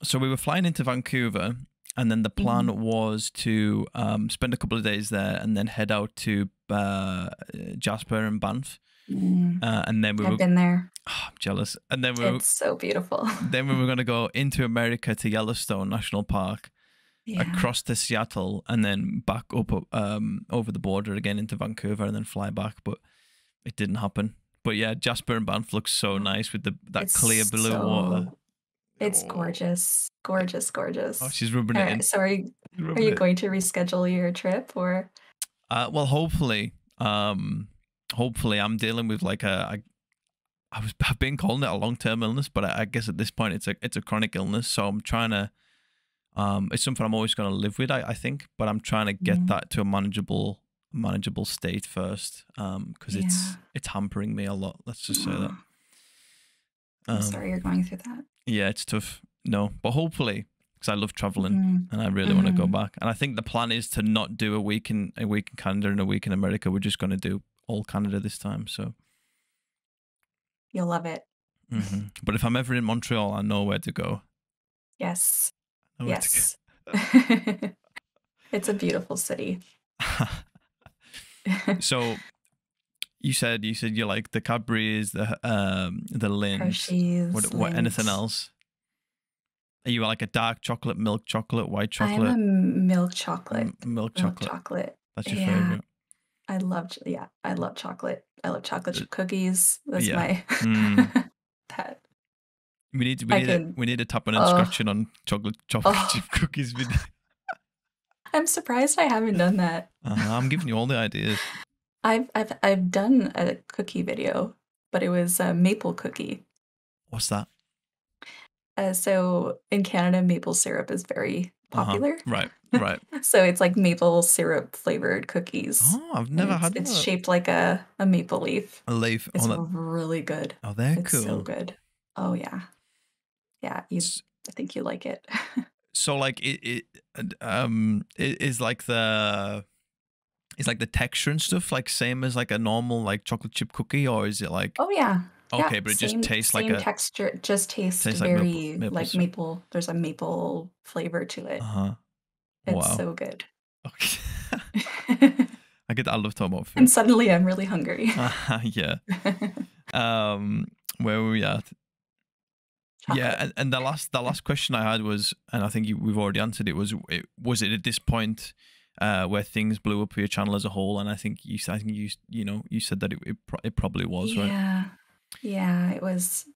So we were flying into Vancouver, and then the Mhm. plan was to spend a couple of days there, and then head out to Jasper and Banff, Mm. and then we I've were. been there. I'm jealous. And then It's so beautiful. we were going to go into America to Yellowstone National Park, Yeah. across to Seattle, and then back up over the border again into Vancouver, and then fly back. But it didn't happen. But yeah, Jasper and Banff looks so Oh, nice with that clear it's blue water. so it's Oh, gorgeous. Gorgeous, oh, gorgeous. she's rubbing it in. So She's are rubbing you it. going to reschedule your trip or Well, hopefully, hopefully, I'm dealing with like I've been calling it a long term illness, but I guess at this point it's a chronic illness. So I'm trying to it's something I'm always going to live with. I think, but I'm trying to get Mm, that to a manageable state first, because yeah. it's hampering me a lot. Let's just say that. Aw, I'm Um, sorry you're going through that. yeah, it's tough. No, but hopefully, because I love traveling Mhm. and I really want to go Mhm. back. And I think the plan is to not do a week in Canada and a week in America. We're just going to do all Canada this time. So, You'll love it. but if I'm ever in Montreal, I know where to go. Yes. I know where to Yes. It's a beautiful city. go. So you like the Cadbury's, the Lindt. Hershey's, What anything Lindt. else? Are you like a dark chocolate, milk chocolate, white I'm a chocolate, milk chocolate. milk Milk chocolate? chocolate. That's your Yeah. favorite. I love chocolate. I love chocolate Uh, chip cookies. That's yeah. my Mm. that We I need it. could We need a tapping and oh, scratching on chocolate chip oh, cookies video. I'm surprised I haven't done that. I'm giving you all the ideas. I've done a cookie video, but it was a maple cookie. What's that? So in Canada, maple syrup is very popular. Right. Right. So it's like maple syrup flavored cookies, Oh, I've and never it's had it's that. shaped like a maple leaf. A leaf. Oh, It's really good. they're It's so cool. good. Oh, yeah. Yeah, S- I think you like it. So like it is like Is like the texture and stuff like same as like a normal like chocolate chip cookie, or is it like Oh yeah. Yeah, okay, but it just tastes like same a texture, it just tastes tastes like maple very maple like syrup? maple. There's a maple flavor to it. Uh-huh. It's Wow. so good. Okay. I love talking about And food. suddenly I'm really hungry. Yeah. Where were we at? Yeah, Chocolate. and the last question I had was, and I think we've already answered it. Was it at this point where things blew up for your channel as a whole? And I think you said that it probably was, right? Yeah. Yeah, it was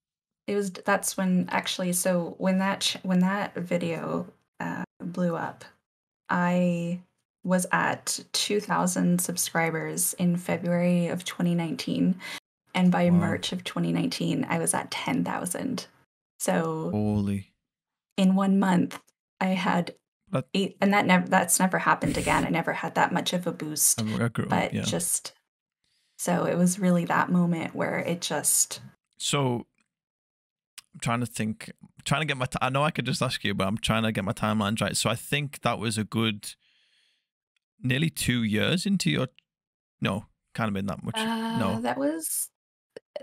that's when actually, so when that video blew up, I was at 2,000 subscribers in February of 2019, and by Wow. March of 2019 I was at 10,000. So Holy. in 1 month I had That eight, and that's never happened again. I never had that much of a boost, I grew up, but yeah. just so it was really that moment where it just So I'm trying to think, trying to get I know I could just ask you, but I'm trying to get my timelines right. So I think that was a good nearly 2 years into your no, can't have been that much. No, that was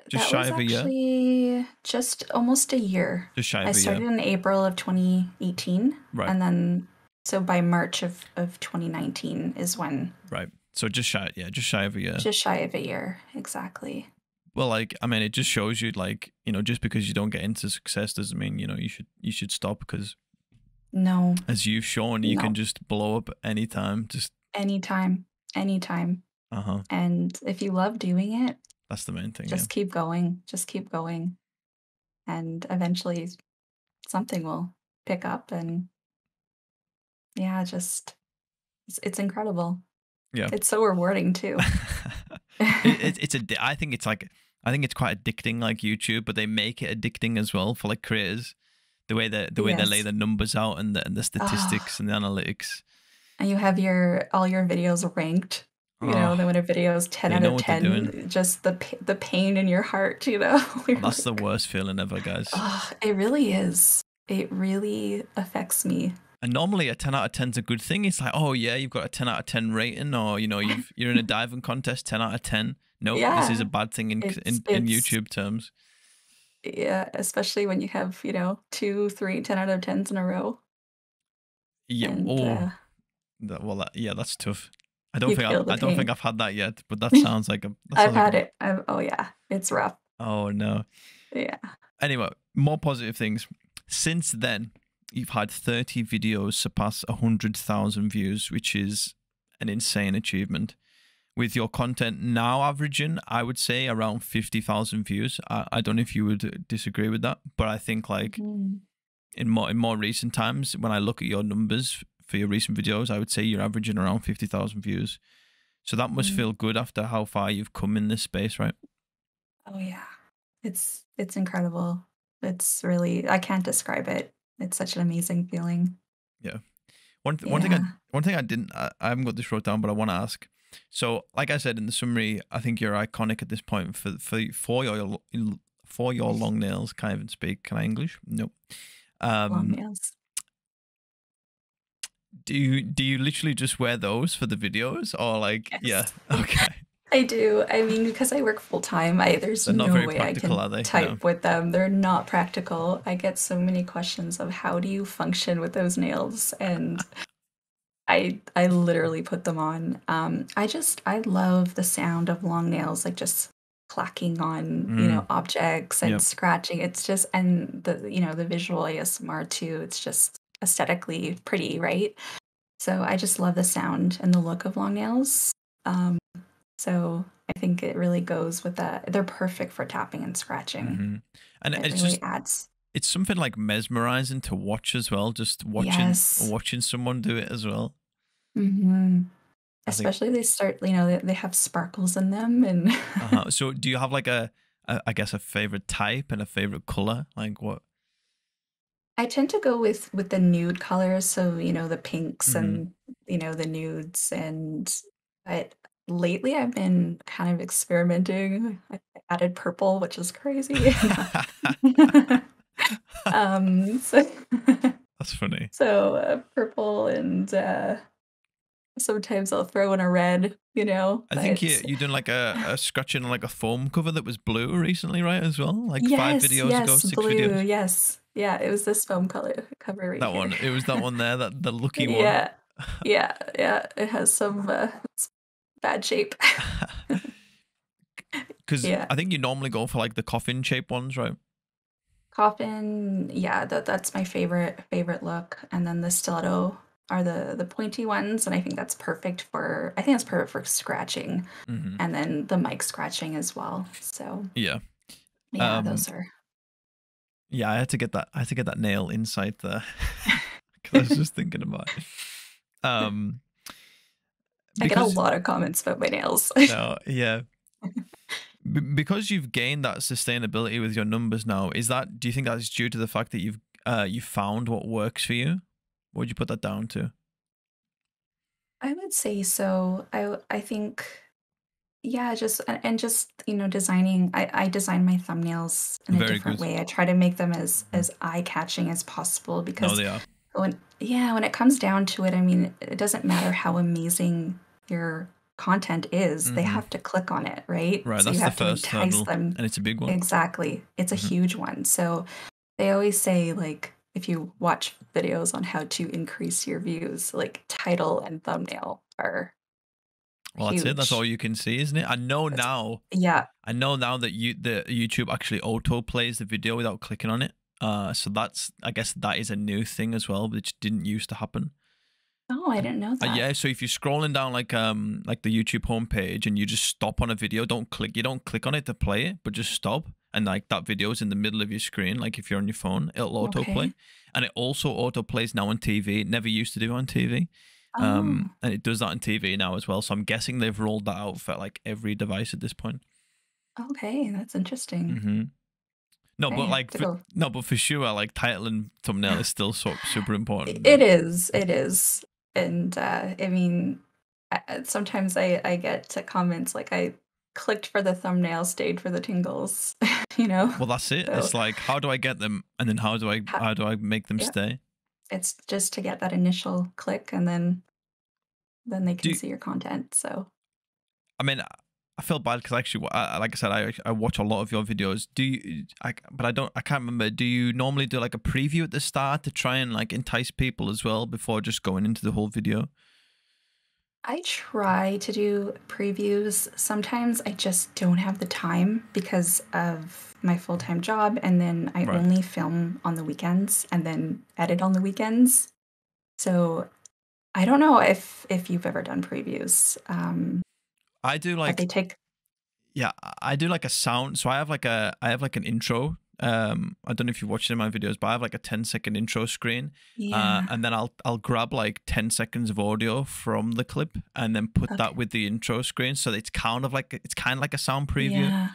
just shy of a year. actually just almost a year. Just shy I of a year. started in April of 2018, Right. and then so by March of 2019 is when Right. So just shy of a year. just shy of a year, exactly. Well, like I mean, it just shows you, like, just because you don't get into success doesn't mean you should stop, because No, as you've shown, you can no, just blow up anytime. Just anytime, anytime. uh-huh. And if you love doing it, That's the main thing. Yeah. just keep going, and eventually something will pick up, and yeah, just it's incredible. Yeah. It's so rewarding too. I think it's quite addicting, like YouTube, but they make it addicting as well for like creators. The way they lay Yes. the numbers out, and the Ah, statistics and the analytics. and you have your all your videos ranked, Oh, then when a video is 10 they out know of what they're doing. 10, just the pain in your heart, Oh, You're that's the like, worst feeling ever, guys. "Oh, it really is." It really affects me. And normally a 10 out of 10 is a good thing. It's like, oh yeah, you've got a 10 out of 10 rating, or you're in a diving contest, 10 out of 10. Nope, this is a Yeah. bad thing in It's YouTube terms. yeah, especially when you have, 2, 3 10 out of 10s in a row, Yeah. and, Oh, yeah, that's tough. you feel the I don't think pain. I've had that yet, but that sounds like I've had it. Oh, yeah, it's rough. oh no. Yeah. Anyway, more positive things. Since then, you've had 30 videos surpass 100,000 views, which is an insane achievement. With your content now averaging, I would say around 50,000 views. I don't know if you would disagree with that, but I think like Mhm. in more recent times, when I look at your numbers for your recent videos, I would say you're averaging around 50,000 views. So that must Mm. feel good after how far you've come in this space, right? Oh, yeah. It's incredible. It's really I can't describe it. It's such an amazing feeling. Yeah. Yeah. One thing I haven't got this wrote down, but I want to ask. So, like I said in the summary, I think you're iconic at this point for your long nails. Can't even speak. Can I English? No. Long Um, nails. do you literally just wear those for the videos, or like yeah? Yes. Okay, I do. I mean, because I work full time, there's they're not no very way I practical, can are they? No. type with them. They're not practical. I get so many questions of how do you function with those nails, and I literally put them on. I love the sound of long nails, like just clacking on, Mm, objects and yep. scratching. It's just, and the visual ASMR too. It's just aesthetically pretty, right? So I just love the sound and the look of long nails. Um, so I think it really goes with that. They're perfect for tapping and scratching. Hmm. And It it's really just adds. it's something like mesmerizing to watch as well. Just Yes. watching someone do it as well. Hmm. I think. Especially they start, they have sparkles in them, and So do you have like I guess a favorite type and a favorite color? Like what? I tend to go with the nude colors, so, the pinks Hmm. and, the nudes, and but lately I've been kind of experimenting. I added purple, which is crazy. So That's funny. so, purple, and, Sometimes I'll throw in a red, I think but you done like a scratching on like a foam cover that was blue recently, right? As well, like five yes, videos ago, yes, six blue, videos. yes. Yeah, it was this foam color cover right That here. one. It was that one there, that the lucky one. Yeah. Yeah, yeah, it has some, it's bad shape. Because Yeah. I think you normally go for like the coffin shaped ones, right? Coffin, yeah, that's my favorite look, and then the stiletto are the pointy ones, and I think that's perfect for scratching, Hmm. and then the mic scratching as well, so, Yeah. yeah, Um. those are Yeah, I had to get that. I had to get that nail inside there because I was just thinking about it. Um. I get a Because lot of comments about my nails. no, yeah. Because you've gained that sustainability with your numbers now, is that, do you think that's due to the fact that you found what works for you? What would you put that down to? I would say so. I think, yeah, just and just, designing I design my thumbnails in a Very different good. way. I try to make them Mhm. as eye-catching as possible No, because they are. when it comes down to it, I mean, it doesn't matter how amazing your content is, they Hmm. have to click on it, right? Right, So you that's the have to first entice hurdle, them. and it's a big one. Exactly. It's a Hmm. huge one. So they always say, like, if you watch videos on how to increase your views, like title and thumbnail are Well, that's it. That's all huge. you can see, isn't it? I know That's now. yeah. I know now that the YouTube actually auto plays the video without clicking on it. So that's, I guess that is a new thing as well, which didn't used to happen. Oh, I And didn't know that. yeah, so if you're scrolling down like the YouTube homepage and you just stop on a video, you don't click on it to play it, but just stop, and like that video is in the middle of your screen. Like if you're on your phone, it'll autoplay, Okay. and it also autoplays now on TV. It never used to do on TV, Oh, and it does that on TV now as well. So I'm guessing they've rolled that out for like every device at this point. okay. That's interesting. Hmm. No, Okay, but I have like to go. no, but for sure, like title and thumbnail is still super important. It is, it is. And, I mean, sometimes I get to comments like, "I clicked for the thumbnail, stayed for the tingles," you know? Well, that's it. So, It's like, how do I get them, and then ha how do I make them yeah, stay? it's just to get that initial click, and then they can Do see your content, so I mean, I feel bad because actually, like I said, I watch a lot of your videos. Do you? But I can't remember. Do you normally do like a preview at the start to try and like entice people as well before just going into the whole video? I try to do previews. Sometimes I just don't have the time because of my full-time job, and then I Right. only film on the weekends and then edit on the weekends. So, I don't know if you've ever done previews, I do but they like take Yeah, I do like a sound. So I have like an intro. I don't know if you've watched any of my videos, but I have like a 10-second intro screen. yeah, And then I'll grab like 10 seconds of audio from the clip and then put that okay. with the intro screen. So it's kind of like a sound preview. Yeah.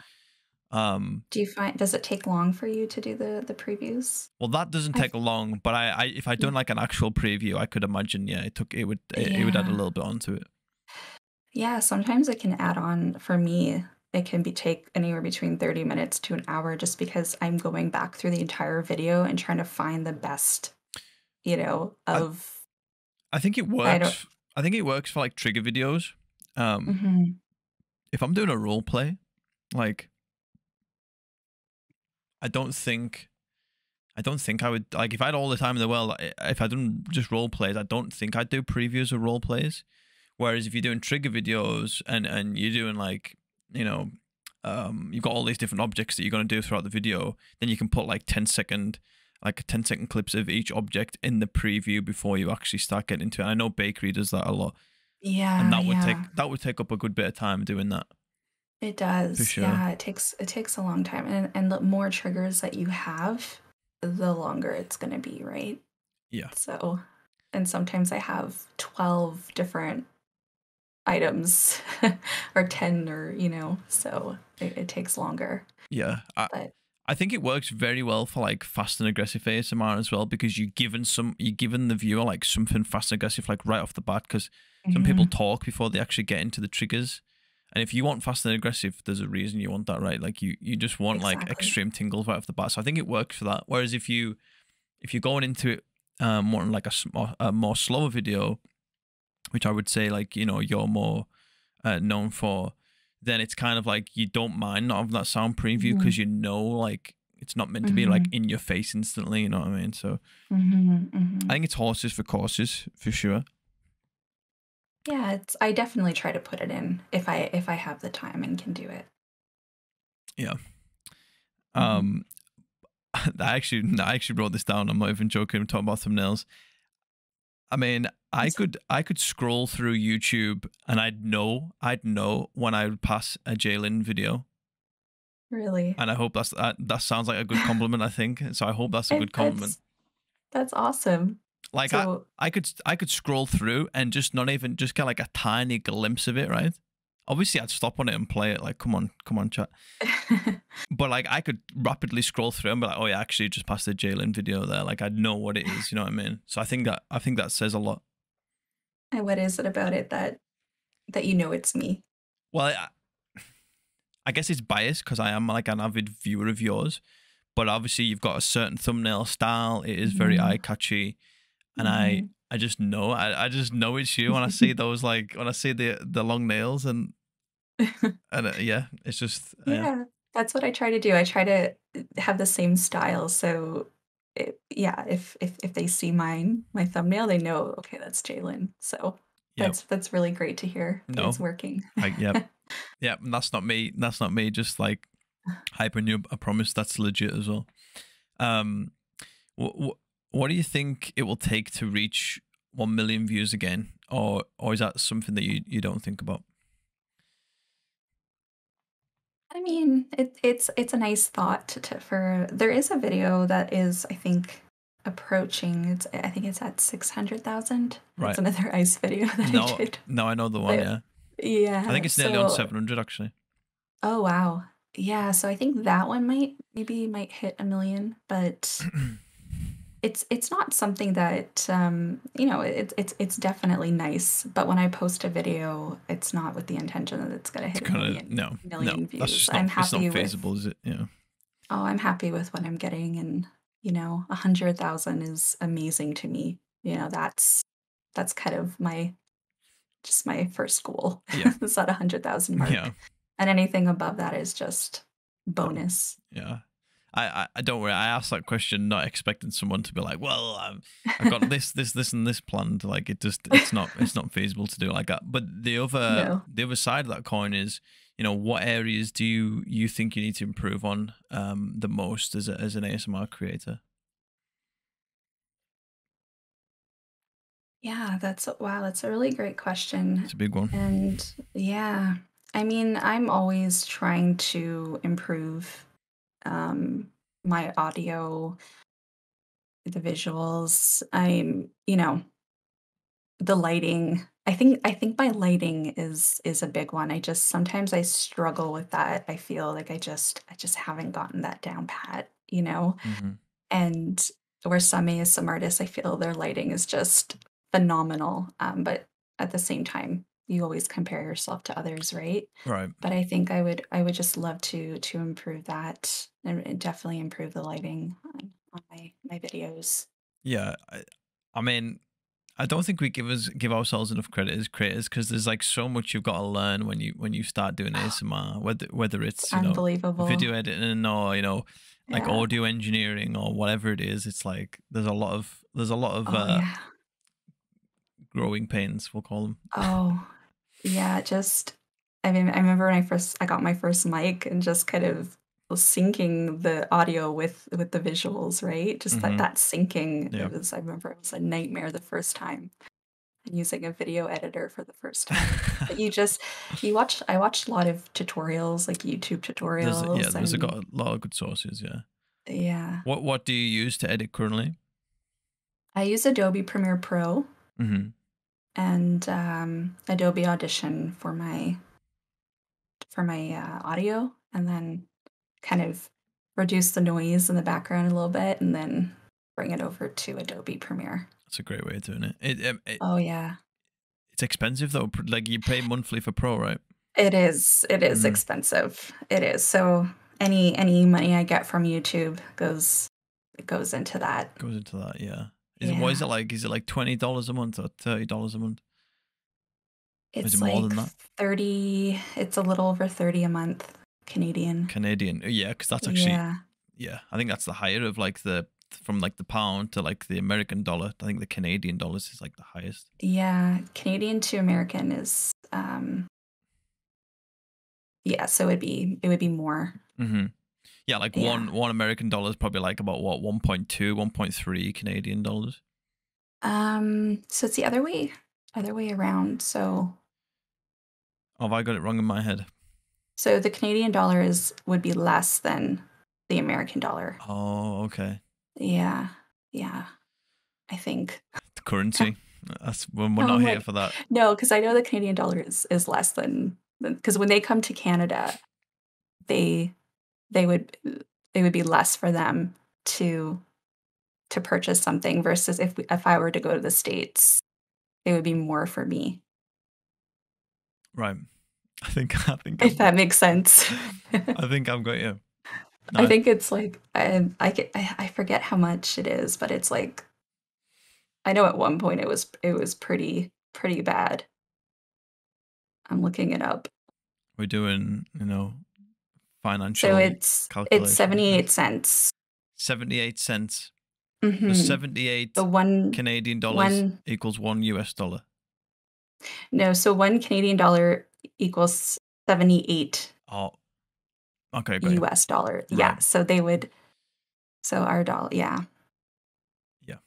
Um, Does it take long for you to do the previews? well, that doesn't I've take long, but I if I'd yeah. done like an actual preview, I could imagine, yeah, it would add a Yeah. little bit onto it. Yeah, sometimes it can add on for me, it can be take anywhere between 30 minutes to an hour just because I'm going back through the entire video and trying to find the best, I of I think it I don't works. I think it works for like trigger videos. Um, mhm. if I'm doing a role play, like I don't think I don't think I would, like, if I had all the time in the world. If I didn't just role plays, I don't think I'd do previews of role plays. Whereas if you're doing trigger videos and you're doing like, you know, you've got all these different objects that you're going to do throughout the video, then you can put like 10-second clips of each object in the preview before you actually start getting into it. I know Bakery does that a lot, and Yeah, yeah. that would take up a good bit of time doing that It for does. sure. Yeah, it takes a long time, and the more triggers that you have, the longer it's gonna be, right? Yeah, So and sometimes I have 12 different items or 10 or, so it takes longer. yeah. But I think it works very well for like fast and aggressive ASMR as well, because you're given the viewer like something fast and aggressive like right off the bat, because some people mhm, talk before they actually get into the triggers. And if you want fast and aggressive, there's a reason you want that, right? Like you just want like exactly. extreme tingles right off the bat. So I think it works for that. Whereas if you're going into it wanting like a more slower video, which I would say like you're more known for, then it's kind of like you don't mind not having that sound preview Mhm. because like it's not meant to be like Mhm. in your face instantly. You know what I mean? So Mhm. I Mhm. think it's horses for courses for sure. Yeah, it's I definitely try to put it in if I have the time and can do it. Yeah. Mhm. Um, I actually wrote this down. I'm not even joking. I'm talking about thumbnails. I mean, That's I could scroll through YouTube and I'd know when I would pass a Jalen video. really And I hope that sounds like a good compliment, I think. So I hope that's a I good compliment. that's awesome. Like So I could scroll through and just not even just get like a tiny glimpse of it, right? Obviously I'd stop on it and play it like come on, chat. But like I could rapidly scroll through and be like, oh yeah, actually just passed the Jalen video there. Like I'd know what it is, you know what I mean? So I think that says a lot. and what is it about it that you know it's me? Well, I guess it's biased because I am like an avid viewer of yours, but obviously you've got a certain thumbnail style. It is very eye Mhm. catchy, and Mhm. I just know I just know it's you when I see those like when I see the long nails and yeah, it's just yeah. Yeah, that's what I try to do. I try to have the same style, so yeah, if they see my thumbnail, they know, okay, that's Jalen. So Yep. that's really great to hear that No. it's working. Like yep. Yep. And that's not me. That's not me. Just like hyping you. I promise that's legit as well. Um, what do you think it will take to reach 1 million views again, or is that something that you don't think about? I mean, it's a nice thought for there is a video that is, I think, approaching, I think it's at 600,000. That's Right. another ice video that I No, did. no, I know the one. But Yeah, I think yeah, it's nearly on so 700 actually. oh, wow. Yeah, so I think that one might hit 1,000,000, but it's not something that, it's definitely nice, but when I post a video, it's not with the intention that it's gonna It's hit a kind of million no, no. million That's views. just not. I'm It's not happy with feasible, is it? Yeah. I'm happy with what I'm getting, and, 100,000 is amazing to me. That's kind of my first goal Yeah. is that 100,000 Yeah. mark, and anything above that is just No. bonus. Yeah. I don't worry. I asked that question not expecting someone to be like, well, I've got this, and this planned. Like it's not feasible to do like that. But No. the other side of that coin is, what areas do you think you need to improve on the most as an ASMR creator? Yeah, wow, that's a really great question. It's a big one. And yeah, I mean, I'm always trying to improve um my audio, the visuals. The lighting. I think my lighting is a big one. I just sometimes I struggle with that. I feel like I just haven't gotten that down pat. Hmm. And where some ASM artists, I feel their lighting is just phenomenal. But at the same time, you always compare yourself to others, right? Right. But I think I would just love to improve that and definitely improve the lighting on my videos. Yeah. I mean, I don't think we give ourselves enough credit as creators because there's like so much you've got to learn when you start doing ASMR, whether It's it's unbelievable. video editing or like Yeah. audio engineering or whatever it is. It's like there's a lot of Oh yeah. growing pains, we'll call them. Oh yeah. Just I mean, I remember when I got my first mic and just kind of was syncing the audio with the visuals, right? Just that Hmm. that syncing. Yeah. I remember it was a nightmare the first time using a video editor for the first time. But I watched a lot of tutorials, like YouTube tutorials, There's got and a lot of good sources. Yeah. yeah. What do you use to edit currently? I use Adobe Premiere Pro Hmm. and Adobe Audition for my audio, and then kind of reduce the noise in the background a little bit, and then bring it over to Adobe Premiere. That's a great way of doing it. Oh yeah, It's expensive though. Like you pay monthly for Pro, right? it is. It is Mm. expensive. It is. So any money I get from YouTube goes into that. Goes into that, yeah. What is Yeah. it like? Is it like $20 a month or $30 a month? Is it It's more like than that? 30, it's a little over 30 a month Canadian. Canadian. Yeah, because that's actually, Yeah. yeah, I think that's the higher of like from like the pound to like the American dollar. I think the Canadian dollars is like the highest. Yeah. Canadian to American is yeah, so it would be more. Mm-hmm. Yeah, like Yeah. one American dollar is probably like about what 1.2, 1.3 Canadian dollars. So it's the other way around. So Oh, have I got it wrong in my head? the Canadian dollar would be less than the American dollar. Oh, okay. Yeah. Yeah. I think. The currency. That's when we're Oh not my here for that. no, because I know the Canadian dollar is less than because when they come to Canada, they they would they would be less for them to purchase something versus if I were to go to the States, it would be more for me, Right. I think if that makes sense. I think I've got you. I No, think it's like I forget how much it is, but it's like I know at one point it was pretty bad. I'm looking it up. we're doing, So financial it's calculations. 78 cents. 78 cents. So Mhm. 78 The one Canadian dollars one equals $1. no, so 1 Canadian dollar equals 78 Oh, okay, got you. US dollar. Right. Yeah, so they would so our dollar, yeah. Yeah,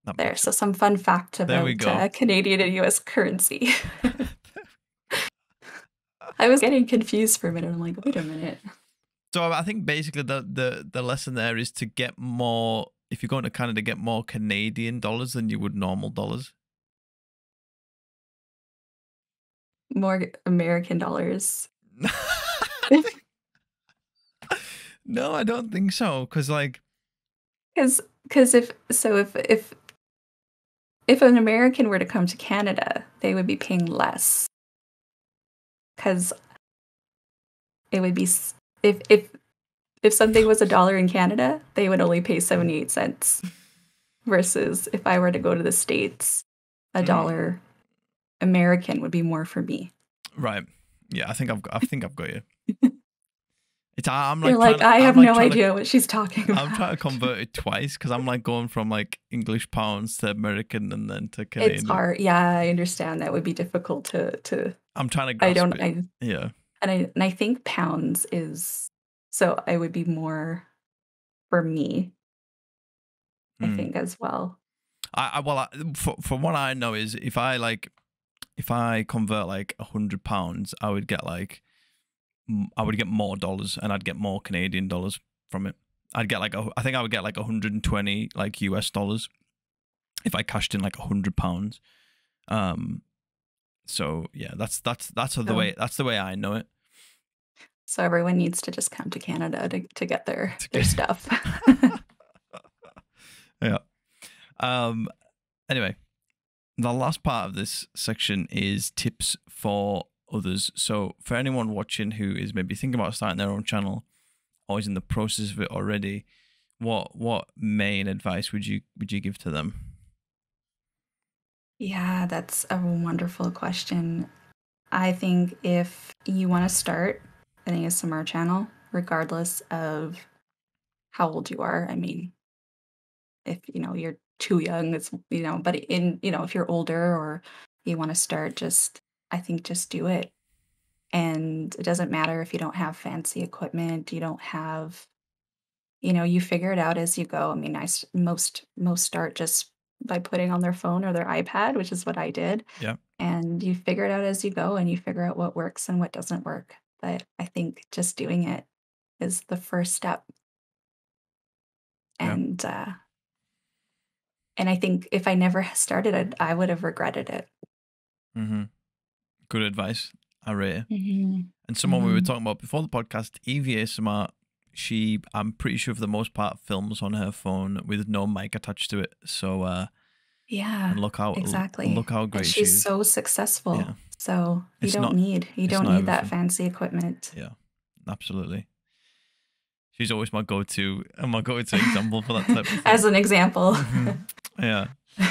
that There. makes So sense. some fun fact There we about go. Canadian and US currency. I was getting confused for a minute. I'm like, wait a minute. So I think basically the lesson there is to get more. If you're going to Canada, get more Canadian dollars than you would normal dollars. More American dollars. No, I don't think so. Because like, Because if an American were to come to Canada, they would be paying less. Because it would be if something was a dollar in Canada, they would only pay 78 cents. Versus if I were to go to the States, a dollar American would be more for me. right? Yeah, I think I've got you. It's I'm You're like trying like, to I I'm have like no trying to idea what she's talking about. I'm trying to convert it twice because I'm like going from like English pounds to American and then to It's Canadian. hard. Yeah, I understand that would be difficult to I'm trying to I grasp don't it. I Yeah. and I think pounds is so I would be more for me, I Mm. think as well. From what I know is if I convert like £100, I would get like I would get more dollars and I'd get more Canadian dollars from it. I'd get like I think I would get like 120 like US dollars if I cashed in like £100. So yeah, that's So the way I know it. so everyone needs to just come to Canada to get their stuff. Yeah. Anyway, the last part of this section is tips for others. So for anyone watching who is maybe thinking about starting their own channel or is in the process of it already, what main advice would you give to them? Yeah, that's a wonderful question. I think if you want to start an ASMR channel, regardless of how old you are, I mean, if you're too young, it's but if you're older or you want to start, I think just do it. And it doesn't matter if you don't have fancy equipment, you don't have, you figure it out as you go. I mean, most start just by putting on their phone or their iPad, which is what I did. Yeah. And you figure it out as you go and you figure out what works and what doesn't work. But I think just doing it is the first step. Yeah. And I think if I never started it, I would have regretted it. Mm-hmm. Good advice. I rate it. Mm-hmm. And someone we were talking about before the podcast, Evie ASMR, I'm pretty sure for the most part films on her phone with no mic attached to it. So Yeah, and look how exactly. great And she she's is. so successful. Yeah. So you It's don't not need that everything. fancy equipment. Yeah, absolutely. She's always my go-to example for that type of thing. As an example. Yeah.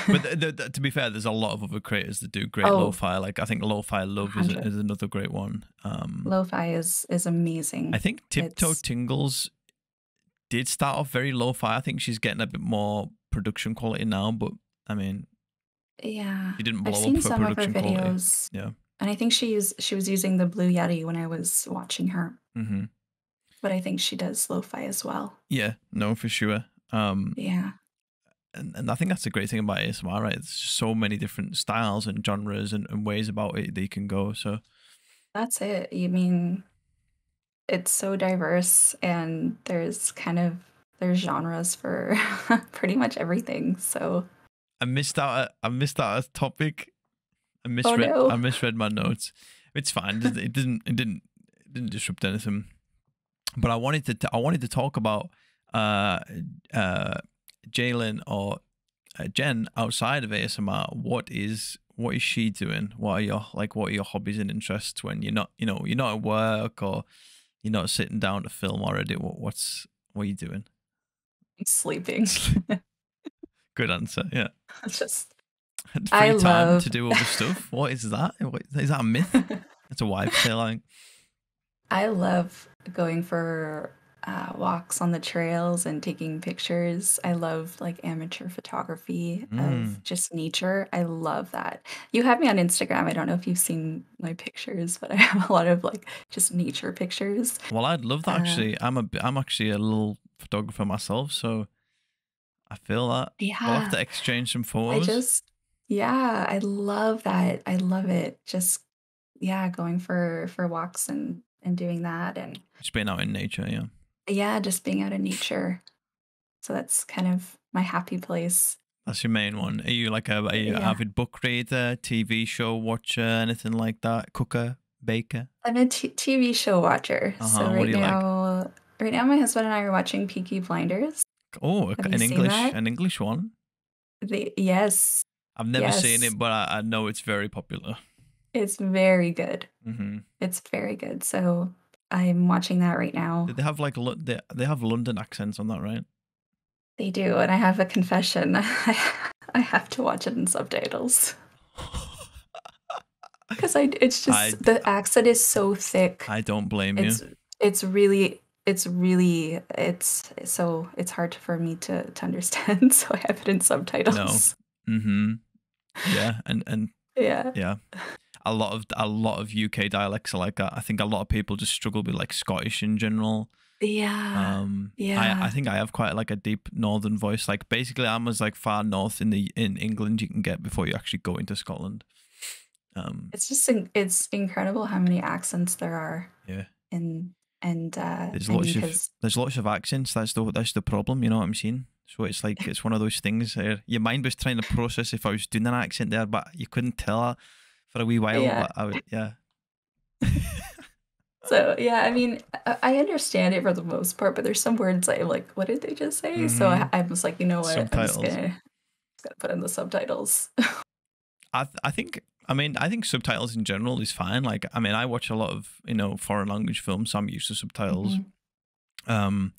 But to be fair, there's a lot of other creators that do great Oh, lo-fi. Like I think Lo-Fi Love is 100. another great one. Lo-fi is I amazing. think Tiptoe It's Tingles did start off very lo-fi. I think she's getting a bit more production quality now, but I mean, yeah. she didn't I've blow up seen for some of her production quality. videos, Yeah. and I think she was using the Blue Yeti when I was watching her. Mm-hmm. But I think she does lo-fi as well. Yeah, no, for sure. Yeah. And I think that's the great thing about ASMR, right? There's so many different styles and genres and ways about it that you can go. So That's it. You mean it's so diverse and there's genres for pretty much everything. So, I missed out. I missed out a topic. oh I no. misread my notes. It's fine. It didn't disrupt anything. But I wanted to talk about uh Jalen or Jen outside of ASMR. What is she doing? What are your hobbies and interests when you're not at work or you're not sitting down to film already? What are you doing? Sleeping. Good answer. Yeah. Just I Free time love to do other stuff. What is that? Is that a myth? It's a wives' tale. I think. I love going for walks on the trails and taking pictures. I love like amateur photography Mm. of just nature. I love that. You have me on Instagram. I don't know if you've seen my pictures, but I have a lot of like just nature pictures. Well, I'd love that Uh, actually. I'm actually a little photographer myself, so I feel that we'll have yeah, to exchange some I photos. just, yeah, I love that. I love it. Just, yeah, going for walks and doing that, and Just being out in nature. Yeah, yeah, just being out in nature. So that's kind of my happy place. that's your main one. Are you an Yeah. avid book reader, TV show watcher, anything like that? Cooker, baker? I'm a TV show watcher. Uh So huh. What do you like? right now my husband and I are watching Peaky Blinders. Oh, Have you seen that? An English one. Yes. I've never seen Yes. it, but I know it's very popular. It's very good. Hmm. It's very good. So I'm watching that right now. Did they have they have London accents on that, right? They do, and I have a confession. I have to watch it in subtitles because I it's I just the accent is so thick. I don't blame you. It's really it's hard for me to understand, so I have it in No. subtitles. Mm-hmm. Yeah, and Yeah. yeah, a lot of UK dialects are like that. I think a lot of people just struggle with like Scottish in general. Yeah. I Yeah. think I have quite like a deep northern voice. Like basically, I'm as like far north in England you can get before you actually go into Scotland. It's just it's incredible how many accents there are Yeah, in and I mean because there's lots of accents. That's the problem. You know what I'm saying? So it's one of those things. Your mind was trying to process if I was doing an accent there, but you couldn't tell for a wee while. yeah. But I would, yeah. So yeah, I mean I understand it for the most part, but there's some words I'm like, what did they just say? So Mm-hmm. I was like, you know what? I'm Subtitles. just gonna put in the subtitles. I think I think subtitles in general is fine. Like I mean I watch a lot of foreign language films, so I'm used to subtitles. Mhm. Um,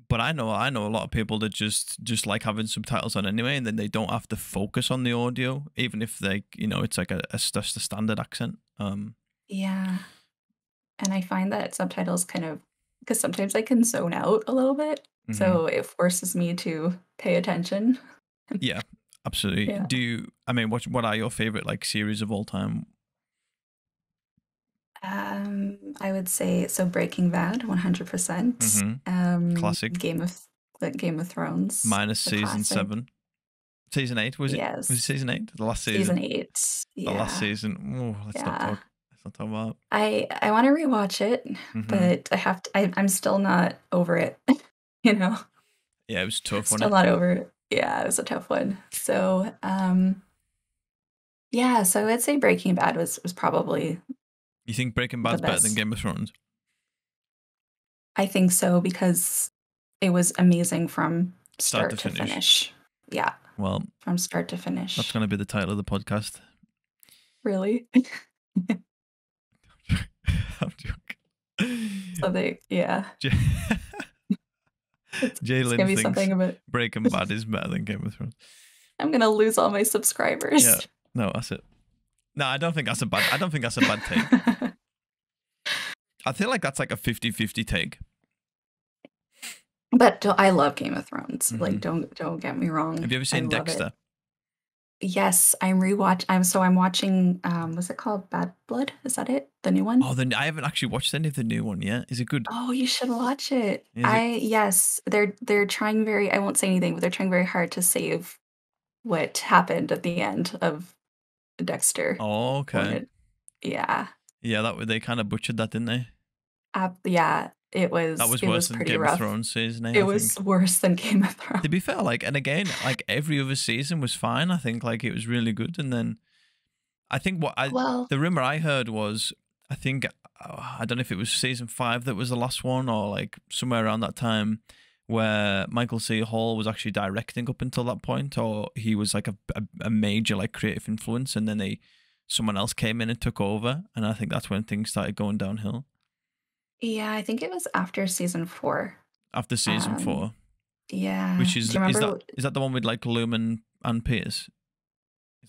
but I know a lot of people that just like having subtitles on anyway, and then they don't have to focus on the audio, even if it's like just a standard accent. Yeah. And I find that subtitles kind of because sometimes I can zone out a little bit, Mhm. so it forces me to pay attention. Yeah, absolutely. Yeah. I mean, what are your favorite like series of all time? I would say so Breaking Bad, 100%. Hmm. Classic. Game of Thrones, Minus the season classic. 7, season 8 was it? Was it Yes. season 8? The last Season season. 8. The last Yeah. season. Oh, let's not Yeah. talk. Let's not talk about. I wanna rewatch it, Hmm. but I'm still not over it, you know? Yeah, it was tough, wasn't Still it? not over it. Yeah, it was a tough one. So, yeah, so I'd say Breaking Bad was probably You think Breaking the Bad's better than best. Game of Thrones? I think so because it was amazing from Start to start to finish. finish. Yeah, Well, from start to that's finish. going to be the title of the podcast. Really? I'm joking. So yeah, J- it's gonna Jalen be thinks something about Breaking Bad is better than Game of Thrones. I'm gonna lose all my subscribers. Yeah. No, that's it. No, I don't think that's a bad take. I feel like that's like a 50-50 take. But I love Game of Thrones. Like, don't get me wrong. Have you ever seen Dexter? Yes, I'm watching. What's it called? Bad Blood? Is that it? The new one? Oh, I haven't actually watched any of the new one yet. Is it good? Oh, you should watch it. Is Yes, they're trying very. I won't say anything, but they're trying very hard to save what happened at the end of Dexter. Oh, okay. Yeah. Yeah, they kind of butchered that, didn't they? Yeah. That was worse than pretty Game rough. of Thrones season 8. It was worse than Game of Thrones. To be fair, and again, every other season was fine. I think it was really good, and then I think the rumor I heard was I don't know if it was season 5 that was the last one or somewhere around that time where Michael C. Hall was actually directing up until that point, or he was a major creative influence, and then someone else came in and took over, and I think that's when things started going downhill. Yeah, I think it was after season 4. After season 4. Yeah. Which is that the one with Lumen and Pierce?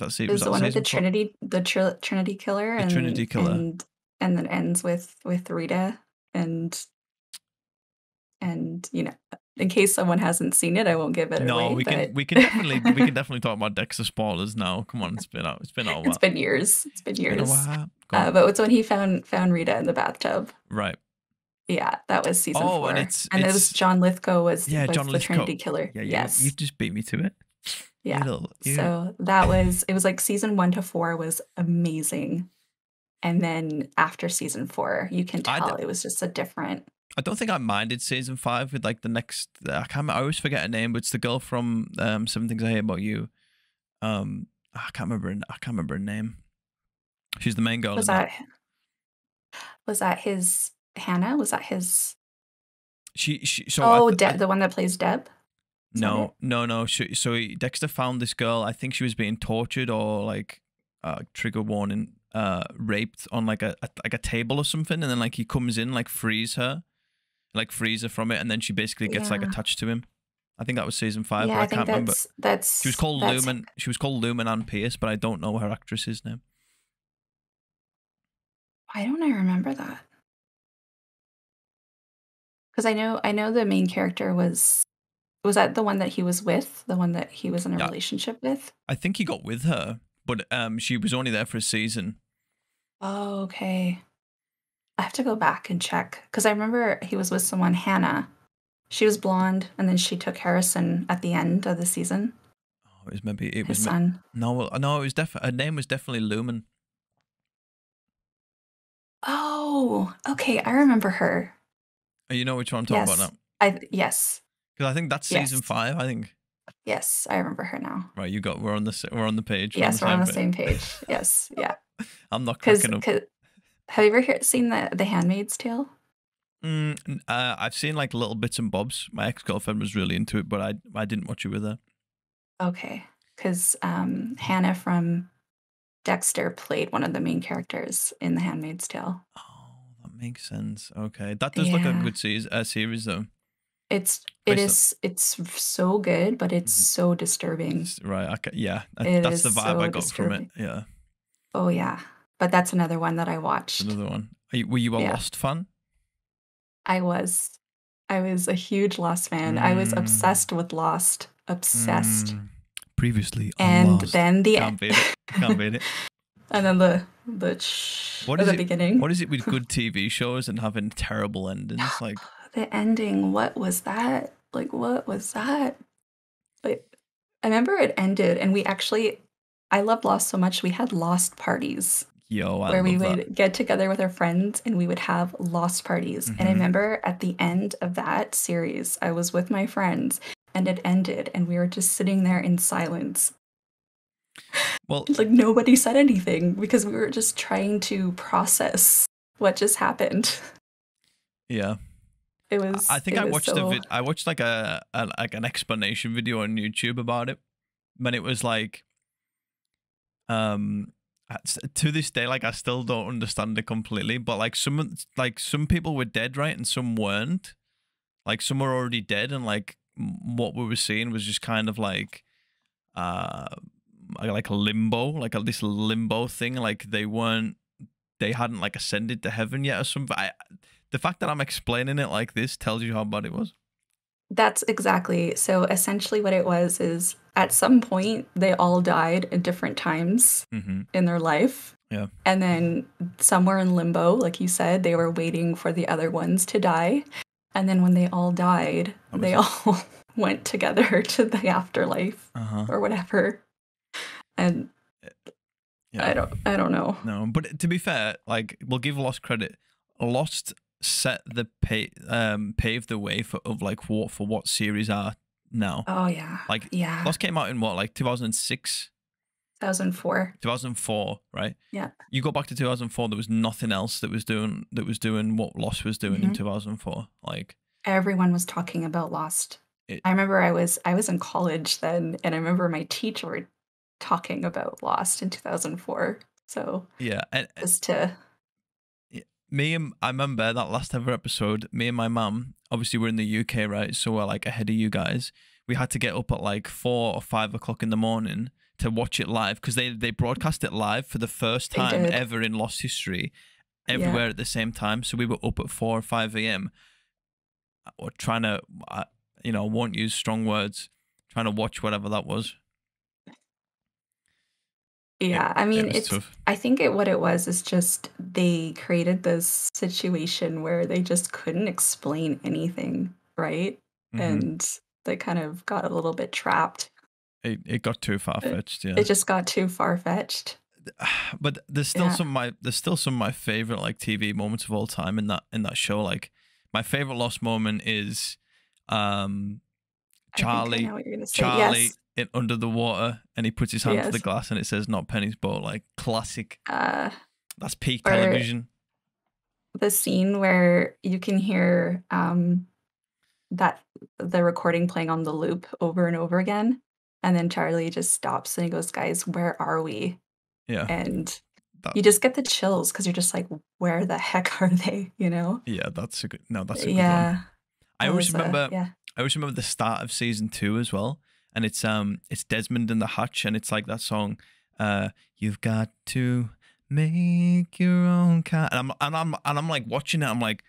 It was the one with the Trinity killer. The Trinity killer. And then ends with Rita and in case someone hasn't seen it, I won't give it away. No, we can definitely talk about Dexter spoilers now. Come on, it's been a while. It's been years. It's been years. But it's when he found Rita in the bathtub. Right. Yeah, that was season 4. And it was John Lithgow was John the Lithgow. Trinity killer. Yeah, yes. You just beat me to it. Yeah. So it was season 1 to 4 was amazing. And then after season 4, you can tell it was just a different. I don't think I minded season 5 with the next. I always forget her name, but it's the girl from 7 Things I Hate About You. I can't remember her name. She's the main girl. Was that his Hannah? Was that his? The one that plays Deb. No. So Dexter found this girl. I think she was being tortured or trigger warning, raped on a table or something, and then he comes in freeze her from it, and then she basically gets attached to him. I think that was season 5. Yeah, but I can't remember. She was called Lumen. She was called Lumen Ann Pierce, but I don't know her actress's name. Why don't I remember that? Because I know the main character was that the one that he was with, the one that he was in a relationship with? I think he got with her, but she was only there for a season. Oh, okay. I have to go back and check because I remember he was with someone, Hannah. She was blonde, and then she took Harrison at the end of the season. Oh, it was his son. No, it was her name was definitely Lumen. Oh, okay. I remember her. You know which one I'm talking about now? Yes. Because I think that's season 5. I think. Yes, I remember her now. Right, we're on the page. Yes, we're on the same page. Yes, yeah. I'm not cracking up. Have you ever seen the Handmaid's Tale? I've seen little bits and bobs. My ex-girlfriend was really into it, but I didn't watch it with her. Okay, because Hannah from Dexter played one of the main characters in The Handmaid's Tale. Oh, that makes sense. Okay, that does look a good series though. It's so good, but it's so disturbing. Right. Okay. Yeah. That's the vibe I got from it. Yeah. Oh yeah, but that's another one that I watched. Another one. Were you a Lost fan? I was a huge Lost fan. I was obsessed with Lost. Obsessed. Previously and Lost. Then the can't beat it. And then the beginning. What is it with good TV shows and having terrible endings? The ending. What was that? What was that? I remember it ended, and I loved Lost so much. We had Lost parties. Where we would get together with our friends and we would have Lost parties. And I remember at the end of that series, I was with my friends and it ended and we were just sitting there in silence. Well, nobody said anything because we were just trying to process what just happened. Yeah. It was. I think I watched I watched an explanation video on YouTube about it, but it was to this day, I still don't understand it completely. But some people were dead, right, and some weren't. Some were already dead, and what we were seeing was just kind of uh like a limbo, like this limbo thing. Like they hadn't like ascended to heaven yet or something. The fact that I'm explaining it like this tells you how bad it was. That's exactly so essentially what it was is at some point they all died at different times Mm-hmm. in their life. Yeah. And then somewhere in limbo, like you said, they were waiting for the other ones to die. And then when they all died, they all went together to the afterlife or whatever. And yeah. I don't know. No, but to be fair, like we'll give Lost credit. Lost set the paved the way for what series are now. Oh yeah. Like yeah. Lost came out in what, like 2006? 2004. 2004, right? Yeah. You go back to 2004, there was nothing else that was doing what Lost was doing in 2004. Like everyone was talking about Lost. I remember I was in college then, and I remember my teacher talking about Lost in 2004. So yeah, and just to I remember that last ever episode, me and my mum, obviously we're in the UK, right? So we're like ahead of you guys. We had to get up at like 4 or 5 o'clock in the morning to watch it live because they broadcast it live for the first time ever in Lost history, everywhere at the same time. So we were up at 4 or 5 a.m. Or trying to, won't use strong words, trying to watch whatever that was. Yeah, I mean, it's tough. I think what it was is just they created this situation where they just couldn't explain anything, right? And they kind of got a little bit trapped. It got too far-fetched, yeah. It just got too far-fetched. But there's still some of my favorite like TV moments of all time in that show. Like my favorite Lost moment is Charlie under the water and he puts his hand to the glass and it says "Not Penny's boat." Like classic. That's peak television. The scene where you can hear that the recording playing on the loop over and over again, and then Charlie just stops and he goes, "Guys, where are we?" Yeah, and you just get the chills because you're just like, "Where the heck are they?" You know? Yeah, that's a good one. I always remember the start of season 2 as well, and it's Desmond and the Hatch, and it's like that song, "You've got to make your own kind," and I'm like watching it, I'm like,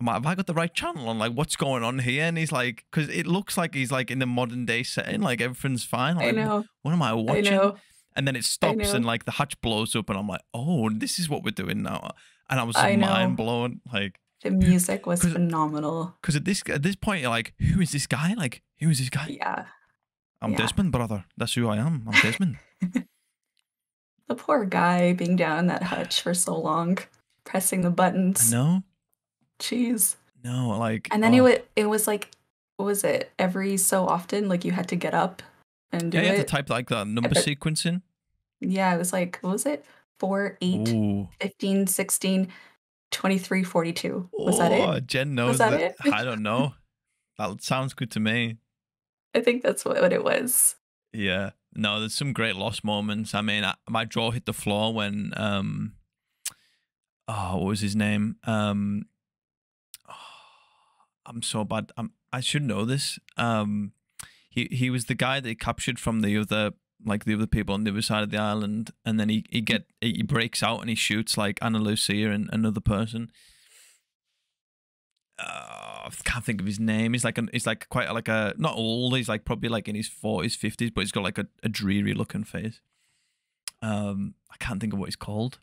have I got the right channel on? Like, what's going on here? And he's like, because it looks like he's like in the modern day setting, like everything's fine. Like, I know. What am I watching? I know. And then it stops and like the hatch blows up, and I'm like, oh, this is what we're doing now. And I was just mind blown. Like the music was phenomenal. Because at this point, you're like, who is this guy? Like, who is this guy? Yeah. I'm Desmond, brother. That's who I am. I'm Desmond. The poor guy being down that hutch for so long, pressing the buttons. I know. Jeez. No, like. And then it was like, what was it? Every so often, like you had to get up and do it. Yeah, you had to type like that number sequence in. Yeah, it was like, what was it? 4, 8, 15, 16, 23, 42. Was that it? Jen knows that. I don't know. That sounds good to me. I think that's what it was. Yeah. No, there's some great Lost moments. I mean, my jaw hit the floor when what was his name? I'm so bad. I should know this. He was the guy they captured from the other people on the other side of the island, and then he breaks out and he shoots like Ana Lucia and another person. I can't think of his name. He's like quite like a, not old. He's like probably like in his 40s, 50s, but he's got like a dreary looking face. I can't think of what he's called.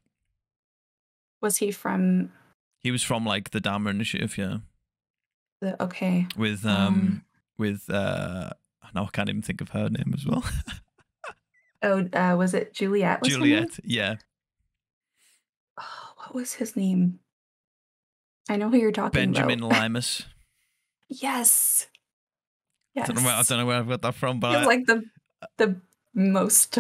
Was he from? He was from like the Dahmer Initiative, yeah. Okay. With now I can't even think of her name as well. Was it Juliet? Juliet, yeah. Oh, what was his name? I know who you're talking about. Benjamin Limas. Yes. I don't know where I've got that from, but he's like the most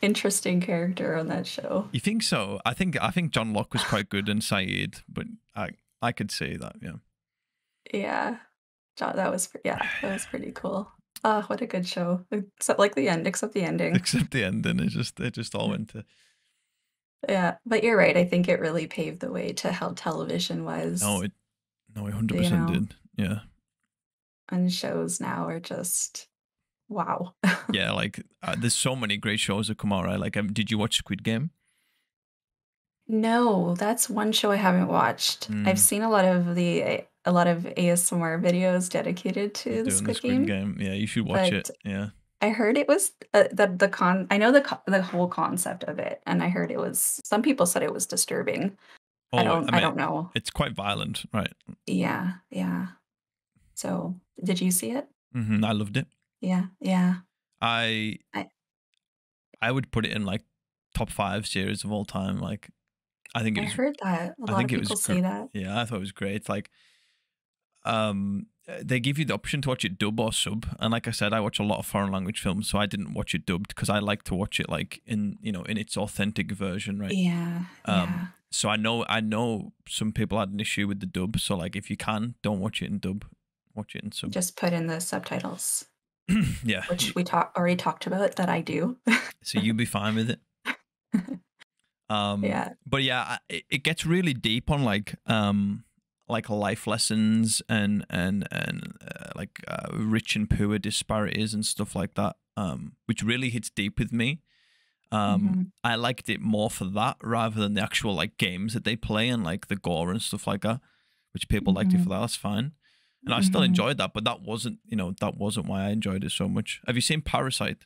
interesting character on that show. You think so? I think John Locke was quite good and Sayid, but I could say that, yeah. Yeah, that was pretty cool. What a good show! Except the ending. Except the ending, it just all went to. Yeah, but you're right. I think it really paved the way to how television was. No, it 100% did. Yeah. And shows now are just Wow. Yeah, like there's so many great shows that come out, right? Like, did you watch Squid Game? No, that's one show I haven't watched. I've Mm, seen a lot of ASMR videos dedicated to the doing the Squid Squid Game, Game. Yeah, you should watch it. but Yeah. I heard it was the con I know the whole concept of it, and I heard it was some people said it was disturbing. Oh, I I mean, don't know. it's quite violent, right? Yeah, yeah. So, did you see it? I loved it. Yeah, yeah. I I I would put it in like top 5 series of all time. Like, I think it I was heard that. A I lot of think it was people say that. yeah, I thought it was great. Like, they give you the option to watch it dub or sub, and like I said, I watch a lot of foreign language films, so I didn't watch it dubbed because I like to watch it like in, in its authentic version, right? Yeah, yeah. So I know some people had an issue with the dub, so like if you can, don't watch it in dub, watch it in sub. Just put in the subtitles, Yeah, which we already talked about that I do. so you'll be fine with it. Yeah. But yeah, it gets really deep on like life lessons and like rich and poor disparities and stuff like that. Which really hits deep with me. Mhm, I liked it more for that rather than the actual like games that they play and like the gore and stuff like that, which people liked it for mhm, that. That's fine, and I still mhm. enjoyed that, but that wasn't why I enjoyed it so much. Have you seen Parasite,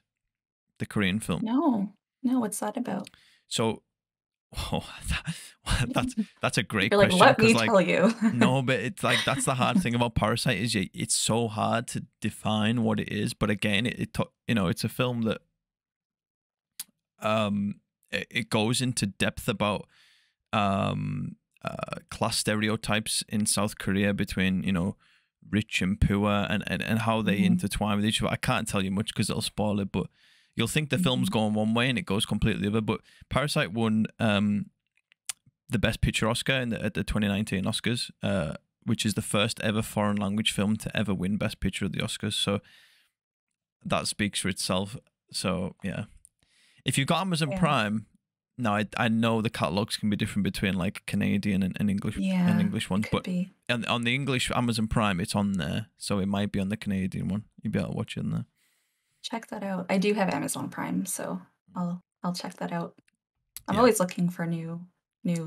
the Korean film? No. No, what's that about? So, oh, that's that's a great You're like, question "Let because me like tell you." no, but it's like that's the hard thing about Parasite is it's so hard to define what it is. But again, it's a film that it goes into depth about class stereotypes in South Korea between rich and poor and how they Mhm, intertwine with each other. I can't tell you much because it'll spoil it, but you'll think the film's mhm. going one way and it goes completely the other. But Parasite won the Best Picture Oscar at the 2019 Oscars, which is the first ever foreign language film to ever win Best Picture at the Oscars. So that speaks for itself. So yeah, if you've got Amazon Yeah, Prime, now I know the catalogs can be different between like Canadian and yeah, English it ones, could but be. on the English Amazon Prime, it's on there, so it might be on the Canadian one. You'll be able to watch it in there. Check that out. I do have Amazon Prime, so I'll check that out. I'm Yeah. always looking for new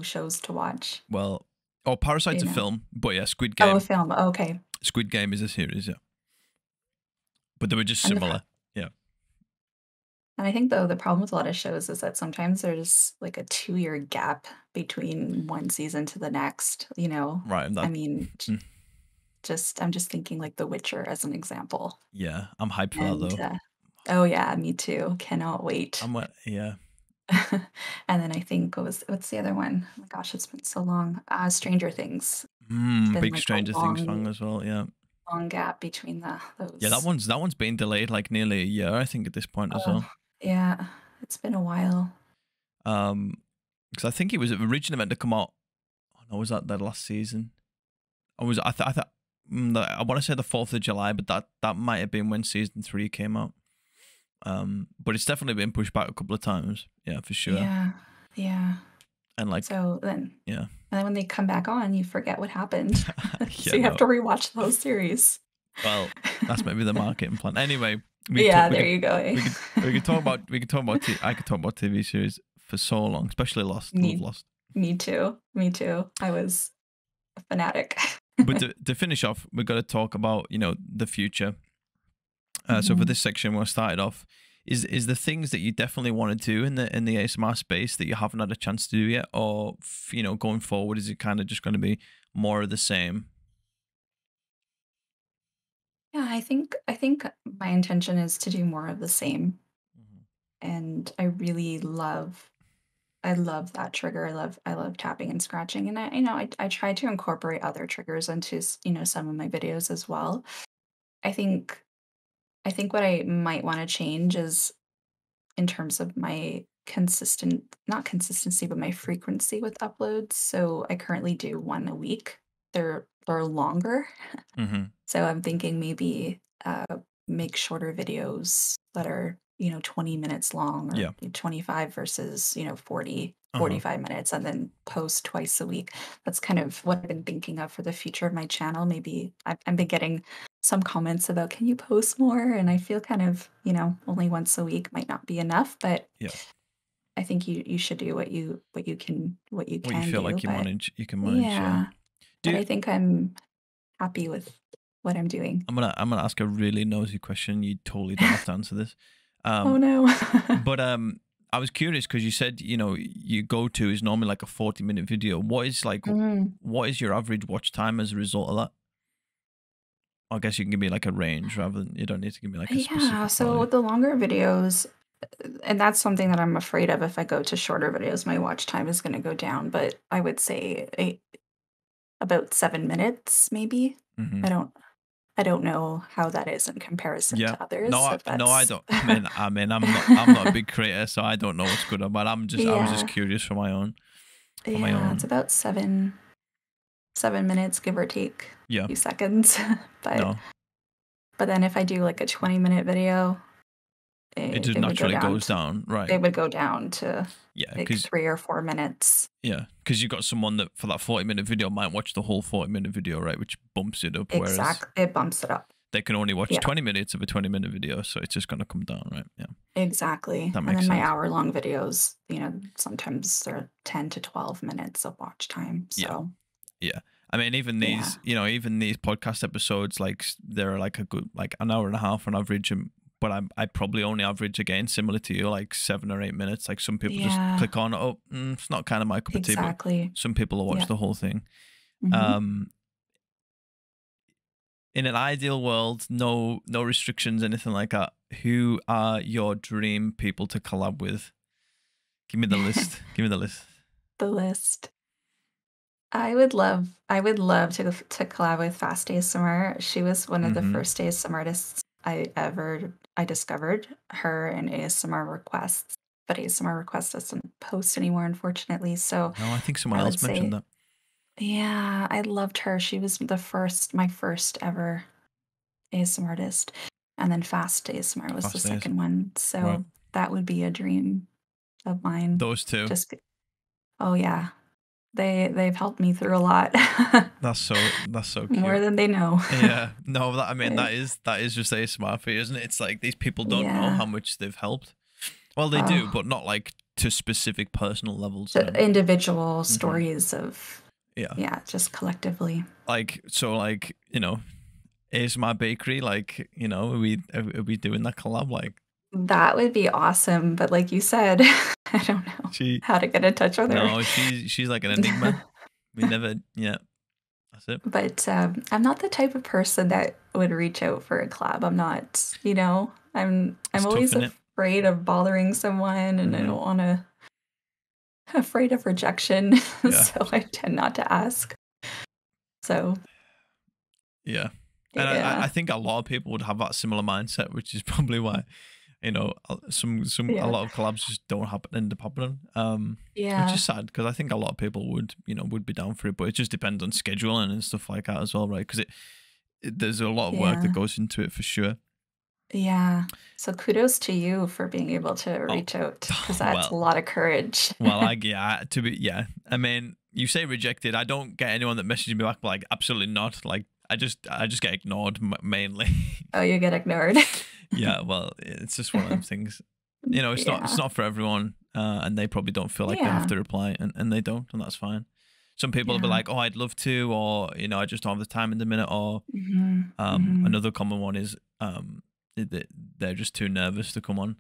shows to watch, Well, oh, Parasite's you a know? film, but yeah, Oh, a film. Okay. Squid Game is a series, yeah. But they were just And similar. Yeah. I think though the problem with a lot of shows is that sometimes there's like a 2-year gap between one season to the next, you know? Right. And I that. mean, mm, I'm just thinking like The Witcher as an example. Yeah, I'm hyped for that And, though. oh yeah, me too. Cannot wait. Yeah. And then I think what's the other one? Oh my gosh, it's been so long. Stranger Things. It's been Big like a Stranger Things fan as well. Yeah. long gap between the Yeah, those. that one's been delayed like nearly a year, I think, at this point as Oh, well. yeah. It's been a while. Um, because I think it was originally meant to come out. Oh no, was that the last season? Or was it, I thought I want to say the 4th of July, but that might have been when season 3 came out. But it's definitely been pushed back a couple of times. Yeah, for sure. Yeah. Yeah. And like, So then yeah, and then when they come back on, you forget what happened. So yeah, you have no. to rewatch the whole series. Well, that's maybe the marketing plan. Anyway, Yeah, we there could you go. we could we could talk about I could talk about TV series for so long, especially Lost. Love Me Lost. me too. Me too. I was a fanatic. But to finish off, we've got to talk about the future. So for Mhm. this section, we'll start it off. Is the things that you definitely want to do in the ASMR space that you haven't had a chance to do yet, or going forward, is it kind of just going to be more of the same? Yeah, I think my intention is to do more of the same, Mhm. and I love that trigger. I love tapping and scratching, and I try to incorporate other triggers into some of my videos as well. I think I think what I might want to change is in terms of my not consistency, but my frequency with uploads. So I currently do one a week. They're longer. Mhm. So I'm thinking maybe make shorter videos that are, 20 minutes long or Yeah. 25 versus, 40, Uh huh. 45 minutes and then post twice a week. That's kind of what I've been thinking of for the future of my channel. Maybe I've been getting some comments about, "Can you post more?" And I feel kind of, only once a week might not be enough, but Yeah. I think you should do what you What you can feel do, like but you can manage. Yeah. yeah, but Do I think I'm happy with what I'm doing. I'm gonna ask a really nosy question. You totally don't have to answer this. Oh, Um, no. but I was curious because you said you go to is normally like a 40-minute video. Mm. What is your average watch time as a result of that? I guess you can give me like a range rather than you don't need to give me like a Yeah, specific so value. with the longer videos, and that's something that I'm afraid of. If I go to shorter videos, my watch time is gonna go down, but I would say about 7 minutes, maybe? Hmm. I don't I don't know how that is in comparison Yeah. to others, if No, I that's don't. I mean, I'm not a big creator, so I don't know what's good or bad. I was just Yeah. curious for my Yeah, it's own. about 7 minutes, give or take Yeah. a few seconds. But No, but then if I do, like, a 20-minute video, it just it would go naturally down goes to down, right? it would go down to, Yeah, like, because 3 or 4 minutes. you've got someone that for that 40-minute video might watch the whole 40-minute video, right? Which bumps it up, whereas It bumps it up. they can only watch Yeah. 20 minutes of a 20-minute video, so it's just gonna come down, right? Yeah, Exactly, that and makes then my sense. hour-long videos, sometimes they're 10 to 12 minutes of watch time, Yeah, so yeah. I mean, yeah. even these podcast episodes, like they're like a good like an hour and a half on average, and but I probably only average again similar to you, like 7 or 8 minutes. Like some people just Yeah, click on, oh, it's not kind of my cup of tea, but exactly. some people will watch Yeah. the whole thing. Mhm. Um, in an ideal world, no restrictions, anything like that. Who are your dream people to collab with? Give me the list. Give me the list. The list. I would love to collab with Fast ASMR. She was one of the Mm-hmm. first ASMR artists I discovered her in ASMR requests, but ASMR request doesn't post anymore, unfortunately. So No, I think someone I would else mentioned say, that. yeah, I loved her. She was my first ever ASMR artist, and then Fast ASMR was the Fast days, second one. right? So that would be a dream of mine. Those two. Just, oh yeah, they've helped me through a lot. That's so More cute. than they know. Yeah, no, I mean Eh, that is just ASMR for you, isn't it? It's like these people don't know yeah. how much they've helped. Well, they do, Oh, but not like to specific personal levels. the individual Hmm. stories of, Yeah, yeah, just collectively. like so, like ASMR Bakery, like are we doing that collab? Like That would be awesome, but like you said, I don't know she, how to get in touch with her. no, she's like an enigma. We never, yeah, that's it. But, I'm not the type of person that would reach out for a collab. I'm not, I'm It's tough, always isn't it? afraid of bothering someone, and I Hmm. don't wanna afraid of rejection, Yeah, so I tend not to ask. So, yeah, and I yeah. think a lot of people would have that similar mindset, which is probably why a Yeah. lot of collabs just don't happen end up happening. Which is Yeah. sad because I think a lot of people would be down for it, but it just depends on scheduling and stuff like that as well, right? Because there's a lot of work that Yeah. goes into it for sure. Yeah. So kudos to you for being able to Oh, reach out, because that's a well, lot of courage. yeah, to be yeah. I mean, you say rejected. I don't get anyone that messages me back like absolutely not. Like I just get ignored mainly. Oh, you get ignored. Yeah, well, it's just one of them things. It's Yeah. not for everyone, and they probably don't feel like they have Yeah. to reply, and they don't, and that's fine. Some people will be Yeah. like, "Oh, I'd love to," or I just don't have the time in the minute. Or Mhm. Mhm. another common one is they're just too nervous to come on.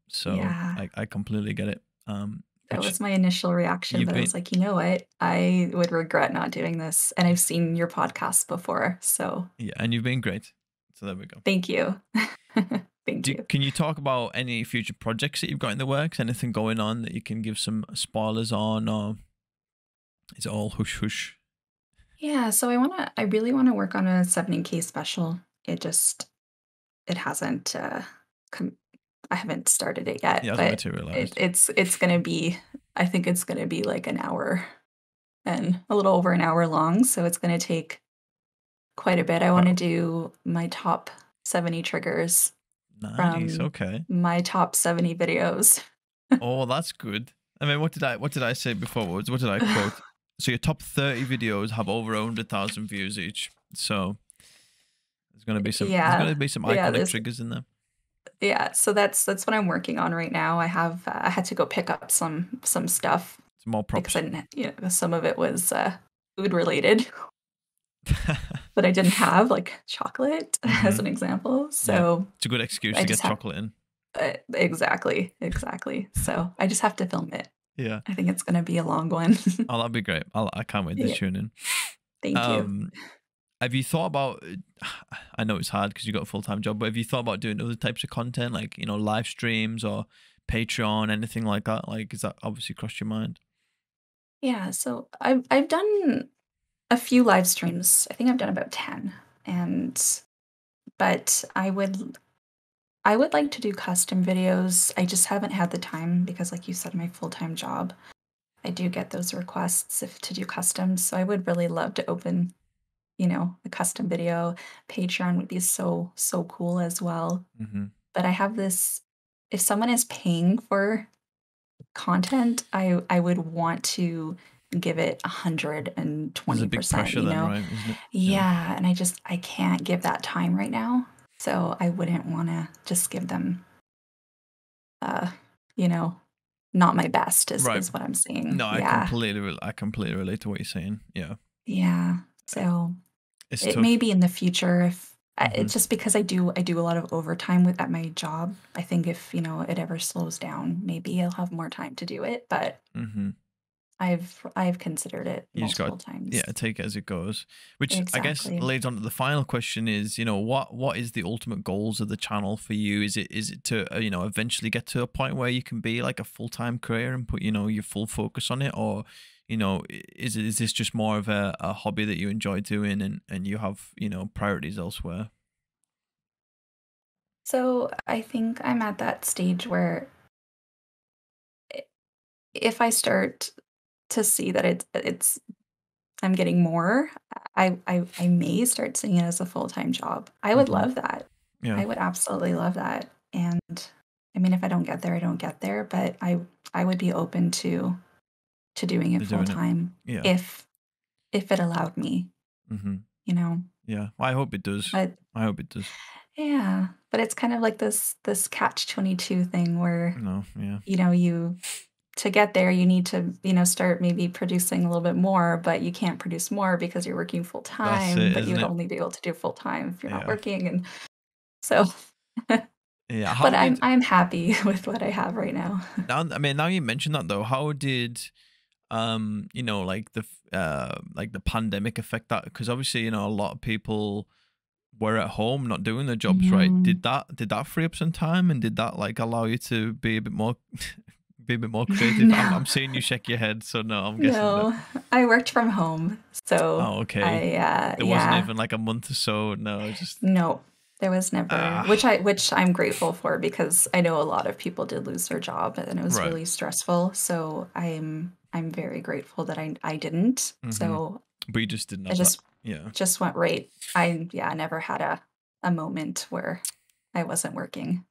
So Yeah. I completely get it. That Which was my initial reaction, you've but I been, was like, "You know what? I would regret not doing this." And I've seen your podcast before, so yeah, and you've been great. So there we go. thank you. Thank you. Can you talk about any future projects that you've got in the works? Anything going on that you can give some spoilers on, or is it all hush hush? Yeah, so I really wanna work on a 70K special. It hasn't, come I haven't started it yet, Yeah, hasn't but materialized. it's gonna be, I think it's gonna be like an hour and a little over an hour long, so it's gonna take quite a bit. I wanna Well, do my top 70 triggers nice. from Okay. my top 70 videos. Oh, that's good. I mean, what did I say before? What did I quote? So your top 30 videos have over 100,000 views each. So there's Yeah. gonna be some Yeah, iconic there's triggers in there. yeah, so that's what I'm working on right now. I had to go pick up some stuff Some more because props. I didn't, some of it was food related that I didn't have, like chocolate as Hmm. an example. Yeah, So it's a good excuse I to just get have chocolate in. exactly, exactly. So I just have to film it. Yeah. I think it's gonna be a long one. Oh, that'd be great. I can't wait to Yeah, tune in. thank you. Um, have you thought about? I know it's hard because you got a full time job, but have you thought about doing other types of content, like live streams or Patreon, anything like that? Like, is that obviously crossed your mind? Yeah, so I've done a few live streams. I think I've done about 10. And but I would like to do custom videos. I just haven't had the time because like you said, my full-time job, I do get those requests if to do customs. So I would really love to open, a custom video. Patreon would be so, so cool as well. Hmm. But I have this if someone is paying for content, I would want to give it There's a big 120%, pressure then, right? Isn't it? Yeah. Yeah, and I can't give that time right now. So I wouldn't wanna just give them, uh, you know, not my best Right. is what I'm saying. No, Yeah. I completely relate to what you're saying. Yeah. Yeah. So It's it may tough. be in the future if Hmm. it's just because I do a lot of overtime with at my job. I think if, it ever slows down, maybe I'll have more time to do it, but Hmm. I've considered it You just got multiple times. yeah, take it as it goes. Which I guess Exactly. leads on to the final question is, what is the ultimate goals of the channel for you? Is it to eventually get to a point where you can be like a full-time career and put your full focus on it, or is this just more of a hobby that you enjoy doing and you have priorities elsewhere? So I think I'm at that stage where I if I start to see that it's I'm getting more, I may start seeing it as a full-time job. I would Hmm. love that. Yeah, I would absolutely love that, and, I mean, if I don't get there, I don't get there, but I would be open to doing it they're doing it. full-time Yeah. if it allowed me, Hmm. you know? Yeah. Well, I hope it does. But I hope it does. yeah, but it's kind of like this catch-22 thing where, No. Yeah. you to get there, you need to, start maybe producing a little bit more, but you can't produce more because you're working full That's time, it, but you isn't would it? only be able to do full time if you're not Yeah. working. And so, Yeah. but How did I'm happy with what I have right now. now? I mean, now you mentioned that though. How did like like the pandemic affect that? Because obviously, a lot of people were at home not doing their jobs, right? Mhm. Did that free up some time, and did that like allow you to be a bit more be a bit more creative? No, I'm seeing you shake your head, so no, I'm guessing no. no, I worked from home, so Oh, okay. There wasn't yeah, even like a month or so. No, just no, there was never, ah, which I'm grateful for because I know a lot of people did lose their job and it was right. really stressful. So I'm very grateful that I didn't. Hmm. So But you just didn't I have that. just Yeah. just went right. I never had a moment where I wasn't working.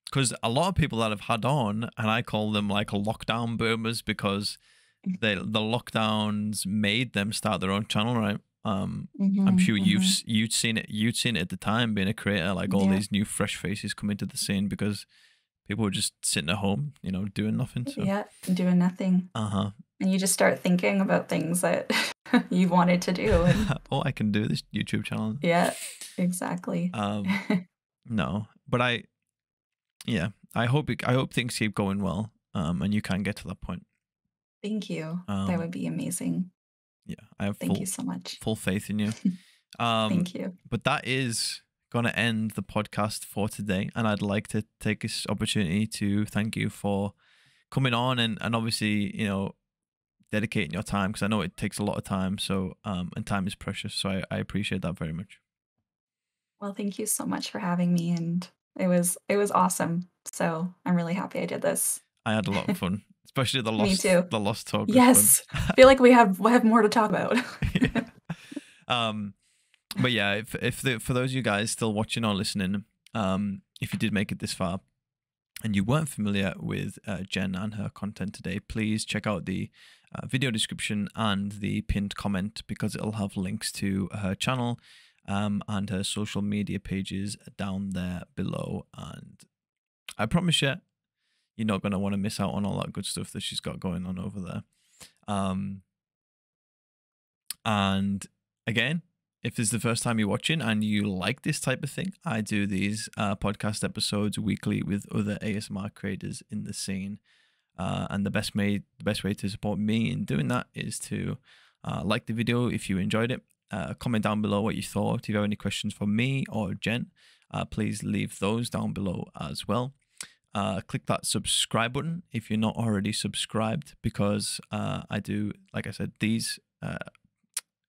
Because a lot of people that I've had on, and I call them like lockdown boomers because the lockdowns made them start their own channel, right? I'm Mhm, sure mhm. you'd seen it at the time being a creator, like all Yeah, these new fresh faces come into the scene because people were just sitting at home, doing nothing. So, yeah, doing nothing, uh and you just start thinking about things that you wanted to do, and huh. Oh, I can do this YouTube channel. yeah, exactly. Um, no, but yeah, I hope things keep going well. And you can get to that point. Thank you. That Um, would be amazing. yeah, I have Thank you so much. full faith in you. Um, Thank you. but that is going to end the podcast for today. And I'd like to take this opportunity to thank you for coming on and obviously, dedicating your time because I know it takes a lot of time. So, and time is precious. So I appreciate that very much. Well, thank you so much for having me, and it was awesome. So I'm really happy I did this. I had a lot of fun, especially Me too. the lost talk was fun. Yes. Feel like we have more to talk about. Yeah. Um, but yeah, for those of you guys still watching or listening, if you did make it this far, and you weren't familiar with Jen and her content today, please check out the video description and the pinned comment because it'll have links to her channel and her social media pages down there below. And I promise you, you're not going to want to miss out on all that good stuff that she's got going on over there. And again, if this is the first time you're watching and you like this type of thing, I do these podcast episodes weekly with other ASMR creators in the scene. And the best way to support me in doing that is to like the video if you enjoyed it. Comment down below what you thought. If you have any questions for me or Jen, please leave those down below as well. Click that subscribe button if you're not already subscribed, because I do, like I said, these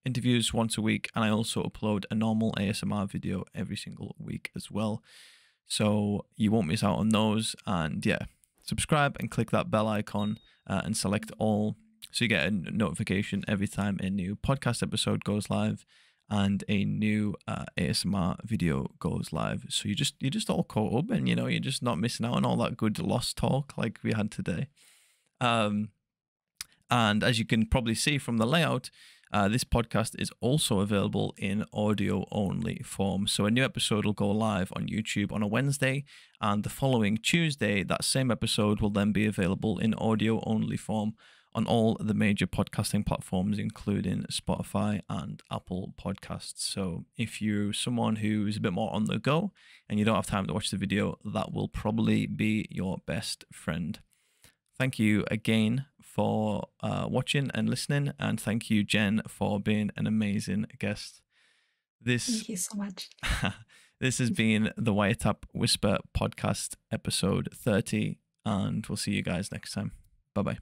interviews once a week, and I also upload a normal ASMR video every single week as well, so you won't miss out on those. And yeah, subscribe and click that bell icon and select all, so you get a notification every time a new podcast episode goes live and a new ASMR video goes live. So you're just all caught up, and you're just not missing out on all that good lost talk like we had today. And as you can probably see from the layout, this podcast is also available in audio only form. So a new episode will go live on YouTube on a Wednesday, and the following Tuesday, that same episode will then be available in audio only form on all the major podcasting platforms, including Spotify and Apple Podcasts. So if you're someone who's a bit more on the go and you don't have time to watch the video, that will probably be your best friend. Thank you again for watching and listening, and thank you, Jen, for being an amazing guest. Thank you so much. This has been the Wiretap Whisper podcast, episode 30, and we'll see you guys next time. Bye-bye.